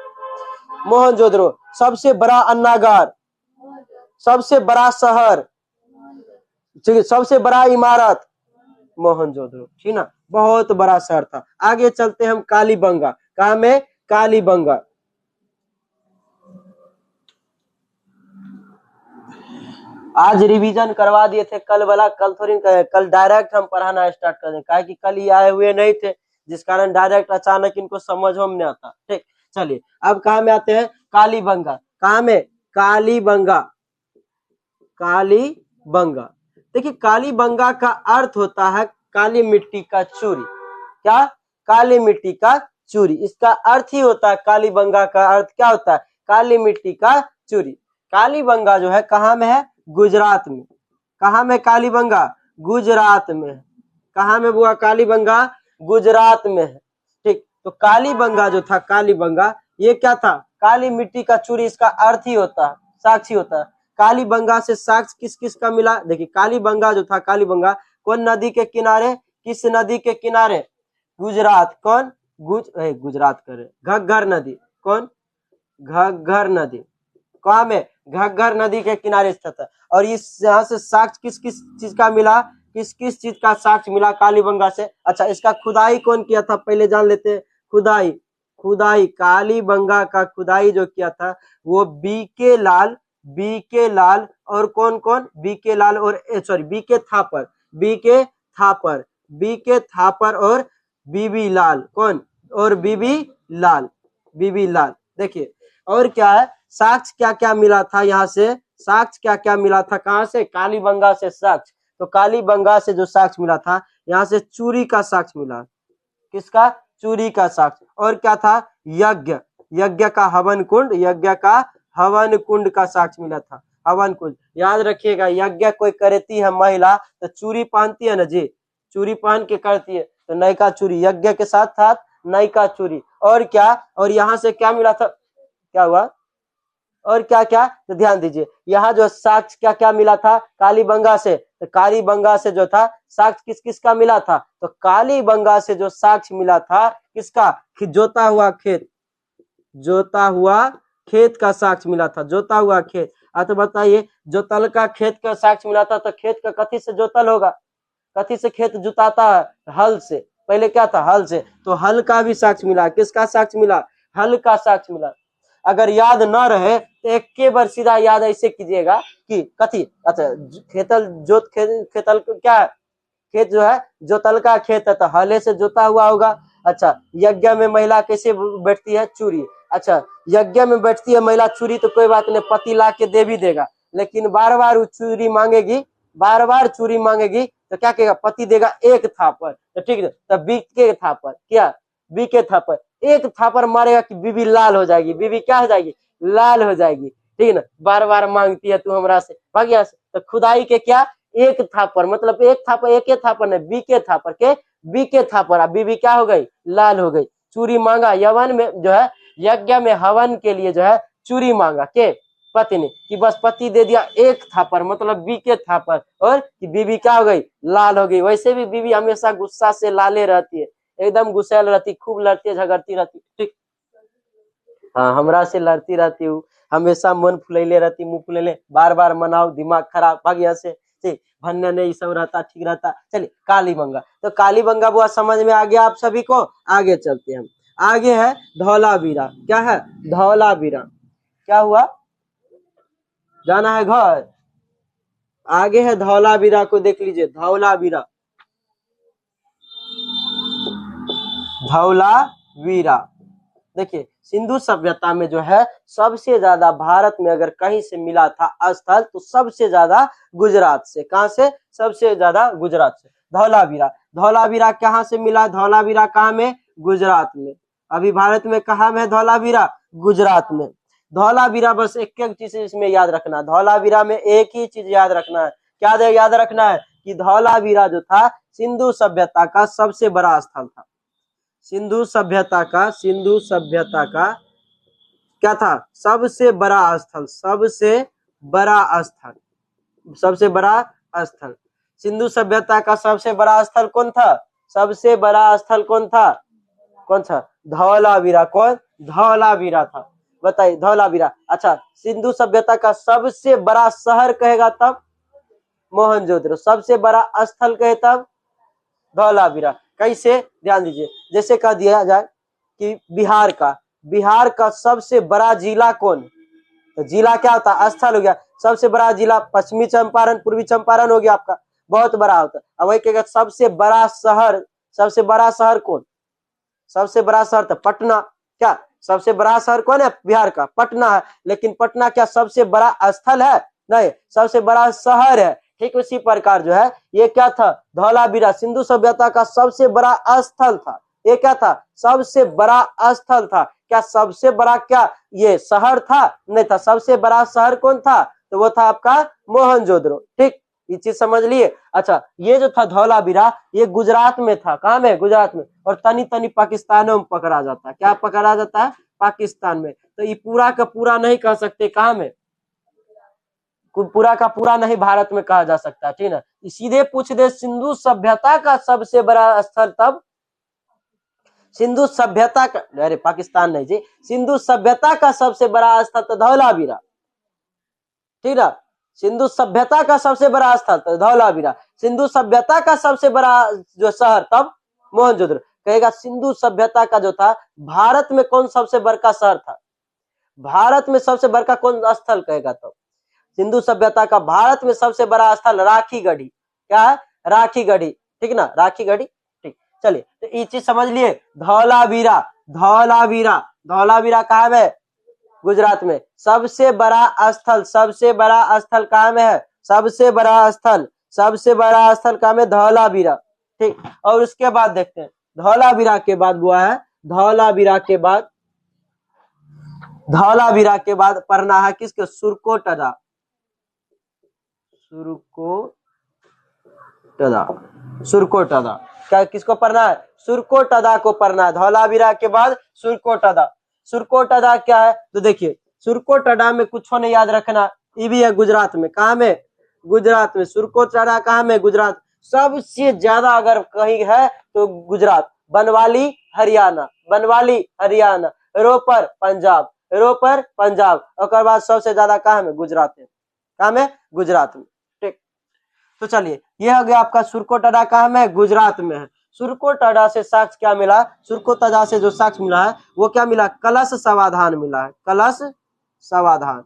मोहनजोदड़ो। सबसे बड़ा अन्नागार, सबसे बड़ा शहर, सबसे बड़ा इमारत, मोहनजोदड़ो। ठीक ना? बहुत बड़ा शहर था। आगे चलते हैं हम कालीबंगा। कहाँ में? कालीबंगा। आज रिवीजन करवा दिए थे, कल वाला कल थोड़ी, कल डायरेक्ट हम पढ़ाना स्टार्ट कर दें, काहे कि कल ही आए हुए नहीं थे, जिस कारण डायरेक्ट अचानक इनको समझ में नहीं आता। ठीक, चलिए अब कहाँ में आते हैं? कालीबंगा। कहाँ में? कालीबंगा। कालीबंगा। देखिए, कालीबंगा का अर्थ होता है काली मिट्टी का चूरी। क्या? काली मिट्टी का चूरी। इसका अर्थ ही होता है, कालीबंगा का अर्थ क्या होता है? काली मिट्टी का चूरी। कालीबंगा जो है कहाँ में है? गुजरात में। कहाँ में कालीबंगा? गुजरात में। कहाँ में बुआ? कालीबंगा गुजरात में है। ठीक, तो कालीबंगा जो था, कालीबंगा ये क्या था? काली मिट्टी का चूरी। इसका अर्थ ही होता है, साक्षी होता है। कालीबंगा से साक्ष्य किस किस का मिला? देखिए, कालीबंगा जो था, कालीबंगा कौन नदी के किनारे? किस नदी के किनारे? गुजरात। कौन? गुजरात करे, घग्गर नदी। कौन? घग्गर नदी। कहाँ में? घग्गर नदी के किनारे स्थित है। और इस यहाँ से साक्ष्य किस किस चीज का मिला? किस किस चीज का साक्ष्य मिला कालीबंगा से? अच्छा, इसका खुदाई कौन किया था पहले जान लेते हैं। खुदाई, खुदाई कालीबंगा का खुदाई जो किया था वो बीके लाल, बीके लाल और कौन कौन? बीके लाल और sorry BK Thapar, BK Thapar, BK Thapar और बीबी लाल। कौन? और बीबी लाल, बीबी लाल। देखिए, और क्या है? साक्ष्य क्या क्या मिला था यहाँ से? साक्ष्य क्या क्या मिला था? कहाँ से? कालीबंगा से साक्ष्य। तो कालीबंगा से जो साक्ष्य मिला था, यहाँ से चूरी का साक्ष्य मिला। किसका? चूरी का साक्ष्य। और क्या था? यज्ञ, यज्ञ का हवन कुंड, यज्ञ का हवन कुंड का साक्ष्य मिला था। हवन कुंड याद रखिएगा, यज्ञ कोई करती है महिला तो चूरी पहनती है ना जी, चूरी पहन के करती है, तो नयका चूरी, यज्ञ के साथ साथ नयका चूरी। और क्या? और यहाँ से क्या मिला था? क्या हुआ? और क्या क्या? तो ध्यान दीजिए, यहाँ जो साक्ष्य क्या क्या मिला था कालीबंगा से, तो कालीबंगा से जो था साक्ष्य किस किस का मिला था? तो कालीबंगा से जो साक्ष्य मिला था किसका? जोता हुआ खेत, जोता हुआ खेत का साक्ष्य मिला था, जोता हुआ खेत। तो बताइए, जोतल का खेत का साक्ष्य मिला था, तो खेत का कथी से जोतल होगा? कथी से खेत जुताता है? हल से। पहले क्या था? हल से। तो हल का भी साक्ष्य मिला। किसका साक्ष्य मिला? हल का साक्ष्य मिला। अगर याद न रहे तो एक के बार सीधा याद ऐसे कीजिएगा कि कथी, अच्छा खेतल खेतल क्या है? खेत जो है जोतल का खेत है, तो हले से जोता हुआ होगा। अच्छा, यज्ञ में महिला कैसे बैठती है? चूरी। अच्छा, यज्ञ में बैठती है महिला चूरी तो कोई बात नहीं, पति ला के दे भी देगा, लेकिन बार बार वो चूरी मांगेगी, बार बार चूरी मांगेगी तो क्या कहेगा? पति देगा एक थापर। तो ठीक है, तब बी के थापर, क्या बी के थापर, एक थापर मारेगा कि बीबी लाल हो जाएगी, बीबी क्या हो जाएगी? लाल हो जाएगी। ठीक है ना, बार बार मांगती है तू हमरा से, भाग यहाँ से। तो खुदाई के क्या? एक थापर, मतलब एक थापर, एक ही थापर नहीं, बी के थापर के, बी के थापर, बीबी क्या हो गई? लाल हो गई। चूरी मांगा यवन में जो है, यज्ञ में हवन के लिए जो है चूरी मांगा के पति ने, कि बस पति दे दिया एक थापर, मतलब बी के थापर, और कि बीबी क्या हो गई? लाल हो गई। वैसे भी बीबी हमेशा गुस्सा से लाले रहती है, एकदम गुस्सैल रहती, खूब लड़ती है, झगड़ती रहती। ठीक, हाँ, हमरा से लड़ती रहती हूँ, हमेशा मन फुलैले रहती, मुंह फुलैले, बार बार मनाओ, दिमाग खराब, भाग यहाँ से। ठीक, भन्ना नहीं सब रहता, ठीक रहता। चलिए, कालीबंगा। तो कालीबंगा बुआ समझ में आ गया आप सभी को? आगे चलते हैं हम। आगे है धौलावीरा। क्या है? धौलावीरा। क्या हुआ? जाना है घर? आगे है धौलावीरा को देख लीजिए, धौलावीरा, धौलावीरा। देखिए, सिंधु सभ्यता में जो है सबसे ज्यादा भारत में अगर कहीं से मिला था स्थल तो सबसे ज्यादा गुजरात से। कहां से? सबसे ज्यादा गुजरात से। धौलावीरा, धौलावीरा कहाँ से मिला? धौलावीरा कहाँ में? गुजरात में। अभी भारत में कहाँ में है धौलावीरा? गुजरात में। धौलावीरा, बस एक एक चीज इसमें याद रखना, धौलावीरा में एक ही चीज याद रखना है। क्या याद रखना है? कि धौलावीरा जो था सिंधु सभ्यता का सबसे बड़ा स्थल था। सिंधु सभ्यता का, सिंधु सभ्यता का क्या था? सबसे बड़ा स्थल, सबसे बड़ा स्थल, सबसे बड़ा स्थल। सिंधु सभ्यता का सबसे बड़ा स्थल कौन था? सबसे बड़ा स्थल कौन था? कौन था? धौलावीरा। कौन? धौलावीरा था। बताइए, धौलावीरा। अच्छा, सिंधु सभ्यता का सबसे बड़ा शहर कहेगा तब मोहनजोदड़ो, सबसे बड़ा स्थल कहे तब धौलावीरा। कैसे? ध्यान दीजिए, जैसे कह दिया जाए कि बिहार का सबसे बड़ा जिला कौन? तो जिला क्या होता है? स्थल हो गया। सबसे बड़ा जिला पश्चिमी चंपारण, पूर्वी चंपारण हो गया आपका, बहुत बड़ा होता है। अब वही कहेगा सबसे बड़ा शहर, सबसे बड़ा शहर कौन? सबसे बड़ा शहर तो पटना। क्या सबसे बड़ा शहर कौन है? बिहार का पटना है। लेकिन पटना क्या सबसे बड़ा स्थल है? नहीं, सबसे बड़ा शहर है। ठीक उसी प्रकार जो है ये क्या था? धौलावीरा सिंधु सभ्यता का सबसे बड़ा स्थल था। ये क्या था? सबसे बड़ा स्थल था। क्या सबसे बड़ा क्या ये शहर था? नहीं था। सबसे बड़ा शहर कौन था? तो वो था आपका मोहनजोदड़ो। ठीक, ये चीज समझ लिए। अच्छा, ये जो था धौलावीरा ये गुजरात में था। कहाँ में? गुजरात में। और तनी तनी पाकिस्तानों में पकड़ा जाता है। क्या पकड़ा जाता है? पाकिस्तान में। तो ये पूरा का पूरा नहीं कह सकते, कहाँ में? पूरा का पूरा नहीं भारत में कहा जा सकता, ठीक ना। सीधे पूछ दे सिंधु सभ्यता का सबसे बड़ा स्थल, तब सिंधु सभ्यता का, अरे पाकिस्तान नहीं जी, सिंधु सभ्यता का सबसे बड़ा स्थल तो धौलावीरा, ठीक ना। सिंधु सभ्यता का सबसे बड़ा स्थल तो धौलावीरा। सिंधु सभ्यता का सबसे बड़ा जो शहर तब मोहनजोदड़ो। कहेगा सिंधु सभ्यता का जो था भारत में कौन सबसे बड़का शहर था? भारत में सबसे बड़का कौन स्थल कहेगा? तो सिंधु सभ्यता का भारत में सबसे बड़ा स्थल राखीगढ़ी। क्या है? राखीगढ़ी, ठीक ना, राखीगढ़ी। ठीक, चलिए, तो ये चीज समझ लिए। धौलावीरा, धौलावीरा, धौलावीरा कहाँ में? गुजरात में। सबसे बड़ा स्थल, सबसे बड़ा स्थल कहाँ में है? सबसे बड़ा स्थल, सबसे बड़ा स्थल कहाँ में? धौलावीरा। ठीक, और उसके बाद देखते हैं धौलावीरा के बाद हुआ है, धौलावीरा के बाद, धौलावीरा के बाद पढ़ना है किसके? सुरकोटदा, सुरकोटदा, सुरकोटदा। क्या किसको पढ़ना है? सुरकोटदा को पढ़ना है। धौलावीरा के बाद सुरकोटदा। सुरकोटदा क्या है? तो देखिए, सुरकोटदा में कुछ नहीं याद रखना, ये भी है गुजरात में। कहाँ में? गुजरात में। सुरकोटदा कहाँ में? गुजरात। सबसे ज्यादा अगर कहीं है तो गुजरात, बनवाली हरियाणा, बनवाली हरियाणा, रोपर पंजाब, रोपर पंजाब। और बाद सबसे ज्यादा कहाँ में? गुजरात में। कहाँ में? गुजरात में। ठीक, तो चलिए, ये हो गया आपका सुरकोटदा कहाँ में? गुजरात में है। सुरकोटदा से साक्ष्य क्या मिला? सुरकोटदा से जो साक्ष्य मिला है वो क्या मिला? कलश समाधान मिला है। कलश समाधान,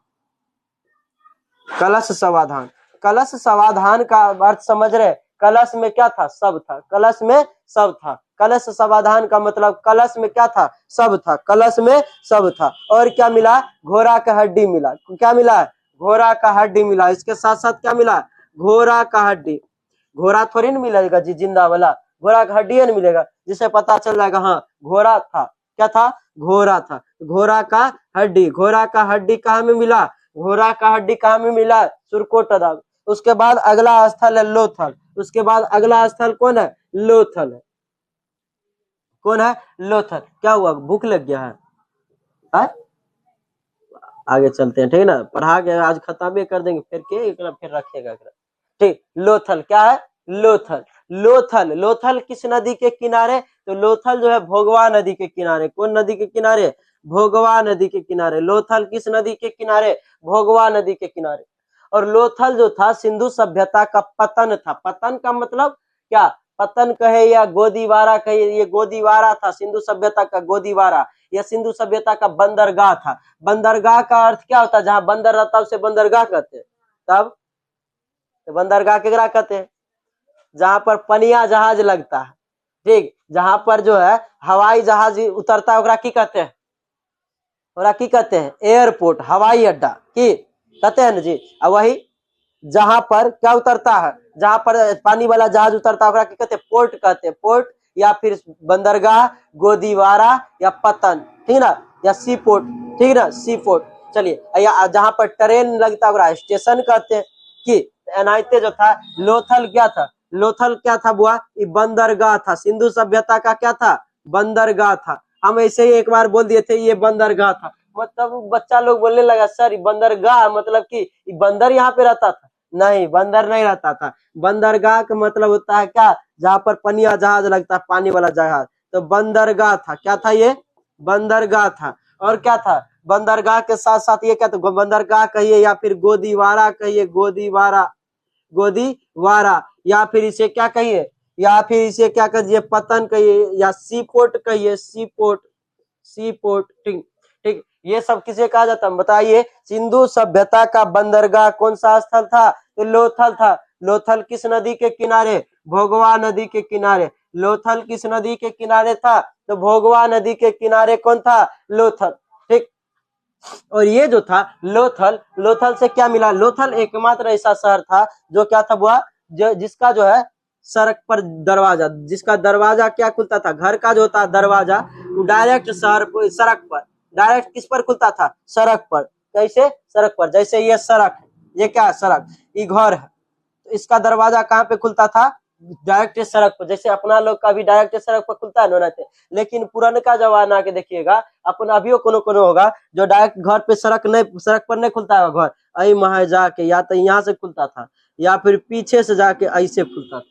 कलश समाधान। कलश समाधान का अर्थ समझ रहे? कलश में क्या था? सब था। कलश में सब था। कलश समाधान का मतलब कलश में क्या था, सब था, कलश में सब था। और क्या मिला, घोड़ा का हड्डी मिला। क्या मिला, घोड़ा का हड्डी मिला। इसके साथ साथ क्या मिला, घोड़ा का हड्डी। घोड़ा थोड़ी ना मिलेगा जी जिंदा वाला, घोड़ा का हड्डी नहीं मिलेगा, जिससे पता चल जाएगा हाँ घोड़ा था। क्या था, घोड़ा था। घोड़ा का हड्डी, घोड़ा का हड्डी कहाँ में मिला, घोड़ा का हड्डी कहाँ में मिला, सुरकोट अदालत। उसके बाद अगला स्थल है लोथल। उसके बाद अगला स्थल कौन है, लोथल है। कौन है, लोथल। क्या हुआ, भूख लग गया है, है? आगे चलते हैं, ठीक है ना, पढ़ा के आज खत्म ही कर देंगे, फिर के फिर रखेगा ठीक। लोथल क्या है, लोथल। लोथल, लोथल किस नदी के किनारे, तो लोथल जो है भोगवा नदी के किनारे। कौन नदी के किनारे, भोगवा नदी के किनारे। लोथल किस नदी के किनारे, भोगवा नदी के किनारे। और लोथल जो था सिंधु सभ्यता का पतन था। पतन का मतलब क्या, पतन कहे या गोदीवारा कहे, ये गोदीवारा था सिंधु सभ्यता का, गोदीवारा। यह सिंधु सभ्यता का बंदरगाह था। बंदरगाह का अर्थ क्या होता है, जहां बंदर रहता है उसे बंदरगाह कहते हैं। तब तो बंदरगाह केकरा कहते हैं, जहां पर पनिया जहाज लगता है, ठीक, जहां पर जो है हवाई जहाज उतरता है, ओकरा की कहते हैं, ओकरा की कहते हैं, एयरपोर्ट, हवाई अड्डा की कहते हैं ना जी। और वही जहां पर क्या उतरता है, जहां पर पानी वाला जहाज उतरता है, ओकरा की कहते हैं, पोर्ट कहते हैं, पोर्ट या फिर बंदरगाह, गोदीवारा या पतन, ठीक ना, या सी पोर्ट, ठीक ना, सी पोर्ट। चलिए, या जहां पर ट्रेन लगता है ओकरा स्टेशन कहते हैं। कि एनाइते जो था लोथल क्या था, लोथल क्या था बुआ, ये बंदरगाह था। सिंधु सभ्यता का क्या था, बंदरगाह था। हम ऐसे ही एक बार बोल दिए थे ये बंदरगाह था, मतलब बच्चा लोग बोलने लगा सर बंदरगाह मतलब कि बंदर यहाँ पे रहता था। नहीं, बंदर नहीं रहता था। बंदरगाह का मतलब होता है क्या, जहाँ पर पनिया जहाज लगता है, पानी वाला जहाज, तो बंदरगाह था। क्या था ये, बंदरगाह था। और क्या था, बंदरगाह के साथ साथ ये क्या था, बंदरगाह कहिए या फिर गोदीवारा कहिए, गोदीवारा, गोदीवारा, या फिर इसे क्या कहिए, या फिर इसे क्या कहिए, पतन कहिए, या सी पोर्ट कहिए, सी पोर्ट, सी पोर्ट, ठीक ठीक। ये सब किसे कहा जाता है बताइए, सिंधु सभ्यता का बंदरगाह कौन सा स्थल था, तो लोथल था। लोथल किस नदी के किनारे, भोगवा नदी के किनारे। लोथल किस नदी के किनारे था, तो भोगवा नदी के किनारे कौन था, लोथल, ठीक। और ये जो था लोथल, लोथल से क्या मिला, लोथल एकमात्र ऐसा शहर था जो क्या था बुआ, जो जिसका जो है सड़क पर दरवाजा, जिसका दरवाजा क्या खुलता था, घर का जो होता है दरवाजा, वो डायरेक्ट सड़क पर, डायरेक्ट किस पर खुलता था, सड़क पर। कैसे, सड़क पर, जैसे ये सड़क है, ये क्या है, सड़क, ये घर है, तो इसका दरवाजा कहाँ पे खुलता था, डायरेक्ट सड़क पर। जैसे अपना लोग का भी डायरेक्ट सड़क पर खुलता है ना, लेकिन पुराना जमाना के देखिएगा, अपन अभियो कोनो कोनो होगा जो डायरेक्ट घर पे सड़क पर नहीं खुलता है घर, आई महा जाके या तो यहाँ से खुलता था या फिर पीछे से जाके ऐसे खुलता था।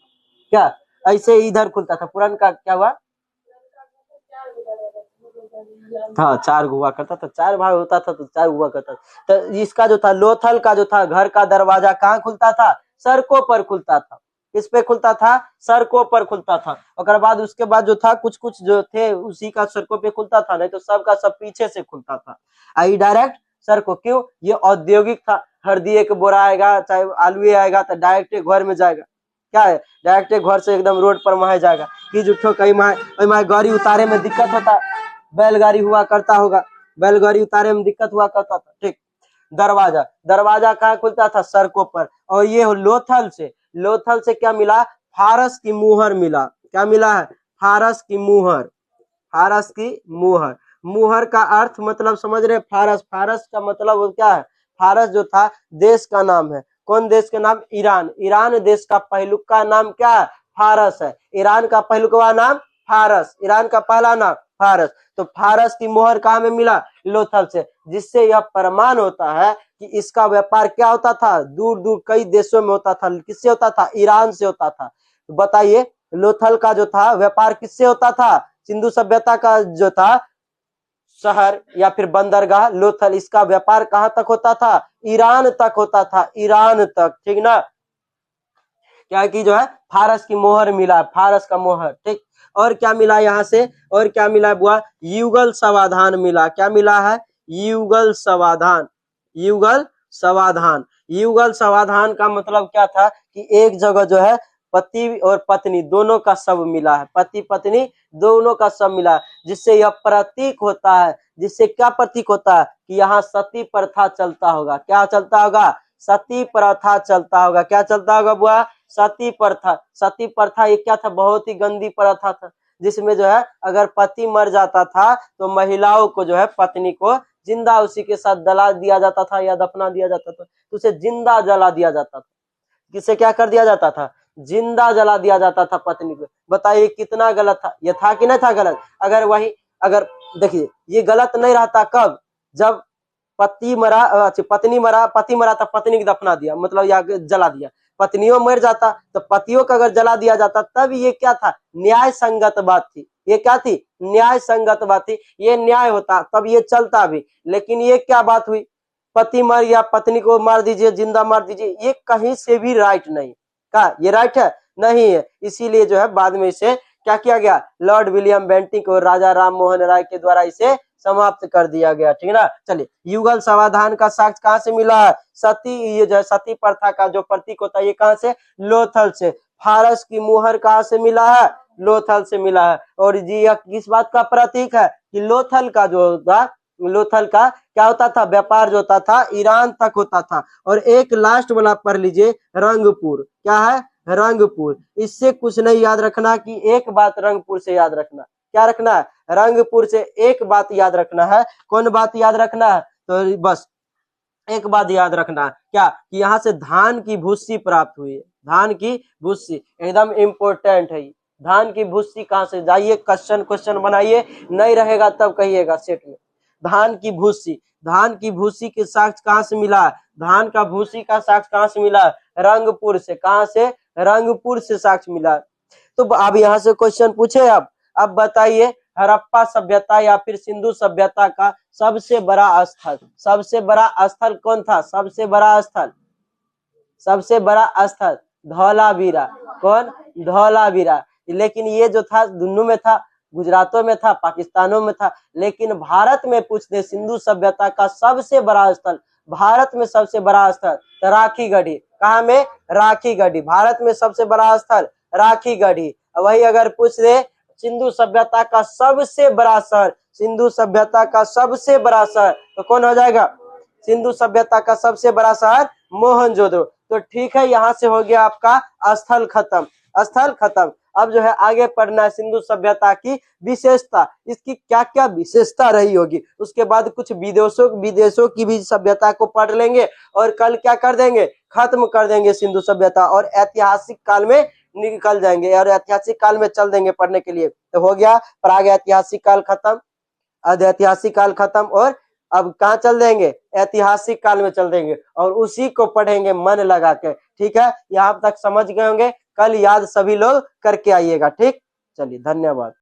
क्या, ऐसे इधर खुलता था। पुराना का क्या हुआ, हाँ, चार हुआ करता था, चार भाग होता था तो चार हुआ करता था। तो इसका जो था लोथल का जो था घर का दरवाजा कहाँ खुलता था, सड़कों पर खुलता था। किस पे खुलता था, सड़कों पर खुलता था। और बाद उसके बाद जो था कुछ कुछ जो थे उसी का सड़कों पे खुलता था, नहीं तो सबका सब पीछे से खुलता था। आई डायरेक्ट सड़कों, क्यों, ये औद्योगिक था। हल्दी एक बोरा आएगा चाहे आलू आएगा तो डायरेक्ट घर में जाएगा, क्या है, डायरेक्ट घर से एकदम रोड पर वहां जाएगा। कि जुठो कहीं माए गाड़ी उतारे में दिक्कत होता, बैलगाड़ी हुआ करता होगा, बैलगाड़ी उतारे में दिक्कत हुआ करता था, ठीक। दरवाजा, दरवाजा कहाँ खुलता था, सड़कों पर। और ये लोथल से, लोथल से क्या मिला, फारस की मुहर मिला। क्या मिला है, फारस की मुहर, फारस की मुहर। मुहर का अर्थ मतलब समझ रहे, फारस, फारस का मतलब क्या है, फारस जो था देश का नाम है। कौन देश का नाम, ईरान, ईरान देश का पहलुका नाम क्या है, फारस है। ईरान का पहलुका नाम फारस, ईरान का पहला नाम फारस। तो फारस की मोहर कहाँ में मिला, लोथल से, जिससे यह प्रमाण होता है कि इसका व्यापार क्या होता था, दूर दूर कई देशों में होता था। किससे होता था, ईरान से होता था। तो बताइए लोथल का जो था व्यापार किससे होता था, सिंधु सभ्यता का जो था शहर या फिर बंदरगाह लोथल, इसका व्यापार कहाँ तक होता था, ईरान तक होता था, ईरान तक, ठीक ना। क्या की जो है फारस की मोहर मिला, फारस का मोहर, ठीक। और क्या मिला यहाँ से, और क्या मिला बुआ, युगल समाधान मिला। क्या मिला है, युगल समाधान, युगल समाधान। युगल समाधान का मतलब क्या था कि एक जगह जो है पति और पत्नी दोनों का शव मिला है, पति पत्नी दोनों का शव मिला है, जिससे यह प्रतीक होता है, जिससे क्या प्रतीक होता है कि यहाँ सती प्रथा चलता होगा। क्या चलता होगा? सती प्रथा चलता होगा। क्या चलता होगा बुआ? सती प्रथा। सती प्रथा ये क्या था? बहुत ही गंदी प्रथा था, जिसमें जो है अगर पति मर जाता था तो महिलाओं को जो है पत्नी को जिंदा उसी के साथ जला दिया जाता था या दफना दिया जाता था, तो उसे जिंदा जला दिया जाता था। किसे क्या कर दिया जाता था? जिंदा जला दिया जाता था पत्नी को। बताइए कितना गलत था? ये था कि नहीं था गलत? अगर देखिए ये गलत नहीं रहता कब? जब पति मरा, पत्नी मरा, पति मरा तो पत्नी को दफना दिया, मतलब या जला दिया। पत्नियों मर जाता तो पतियों का अगर जला दिया जाता, तब ये क्या था? न्याय संगत बात थी। ये क्या थी? न्याय संगत बात थी, ये न्याय होता, तब ये चलता भी। लेकिन ये क्या बात हुई? पति मर या पत्नी को मार दीजिए, जिंदा मार दीजिए, ये कहीं से भी राइट नहीं। क्या ये राइट है? नहीं है। इसीलिए जो है बाद में इसे क्या किया गया? लॉर्ड विलियम बेंटिक और राजा राम मोहन राय के द्वारा इसे समाप्त कर दिया गया। ठीक है ना? चलिए, युगल समाधान का साक्ष्य कहाँ से मिला है? सती, ये जो सती प्रथा का जो प्रतीक होता है, ये कहाँ से? लोथल से। फारस की मुहर कहाँ से मिला है? लोथल से मिला है। और जी यह किस बात का प्रतीक है? कि लोथल का जो होता, लोथल का क्या होता था? व्यापार जो होता था ईरान तक होता था। और एक लास्ट वाला पढ़ लीजिए, रंगपुर। क्या है? रंगपुर। इससे कुछ नहीं याद रखना, कि एक बात रंगपुर से याद रखना। क्या रखना है? रंगपुर से एक बात याद रखना है। कौन बात याद रखना है? तो बस एक बात याद रखना, क्या? कि यहाँ से धान की भूसी प्राप्त हुई है। धान की भूसी एकदम इम्पोर्टेंट है। धान की भूसी कहाँ से? जाइए क्वेश्चन बनाइए, नहीं रहेगा तब कहिएगा सेट में। धान की भूसी, धान की भूसी के साक्ष्य कहाँ से मिला? धान का भूसी का साक्ष्य कहाँ से मिला? रंगपुर से। कहाँ से? रंगपुर से साक्ष्य मिला। तो अब यहाँ से क्वेश्चन पूछे, अब बताइए, हड़प्पा सभ्यता या फिर सिंधु सभ्यता का सबसे बड़ा स्थल, सबसे बड़ा स्थल कौन था? सबसे बड़ा स्थल, सबसे बड़ा स्थल धौलावीरा। कौन? धौलावीरा। लेकिन ये जो था दोनों में था, गुजरातों में था, पाकिस्तानों में था। लेकिन भारत में पूछते सिंधु सभ्यता का सबसे बड़ा स्थल, भारत में सबसे बड़ा स्थल तो राखी गढ़ी। कहाँ में? राखी गढ़ी। भारत में सबसे बड़ा स्थल राखी गढ़ी। वही अगर पूछ दे सिंधु सभ्यता का सबसे बड़ा शहर, सिंधु सभ्यता का सबसे बड़ा शहर, तो कौन हो जाएगा? सिंधु सभ्यता का सबसे बड़ा शहर मोहनजोदड़ो। तो ठीक है, यहाँ से हो गया आपका स्थल खत्म, स्थल खत्म। अब जो है आगे पढ़ना है सिंधु सभ्यता की विशेषता, इसकी क्या क्या विशेषता रही होगी। उसके बाद कुछ विदेशों की भी सभ्यता को पढ़ लेंगे, और कल क्या कर देंगे? खत्म कर देंगे सिंधु सभ्यता, और ऐतिहासिक काल में निकल जाएंगे, और ऐतिहासिक काल में चल देंगे पढ़ने के लिए। तो हो गया प्राग ऐतिहासिक काल खत्म, अर्ध ऐतिहासिक काल खत्म, और अब कहाँ चल देंगे? ऐतिहासिक काल में चल देंगे, और उसी को पढ़ेंगे मन लगा के। ठीक है, यहाँ तक समझ गए होंगे। कल याद सभी लोग करके आइएगा। ठीक, चलिए, धन्यवाद।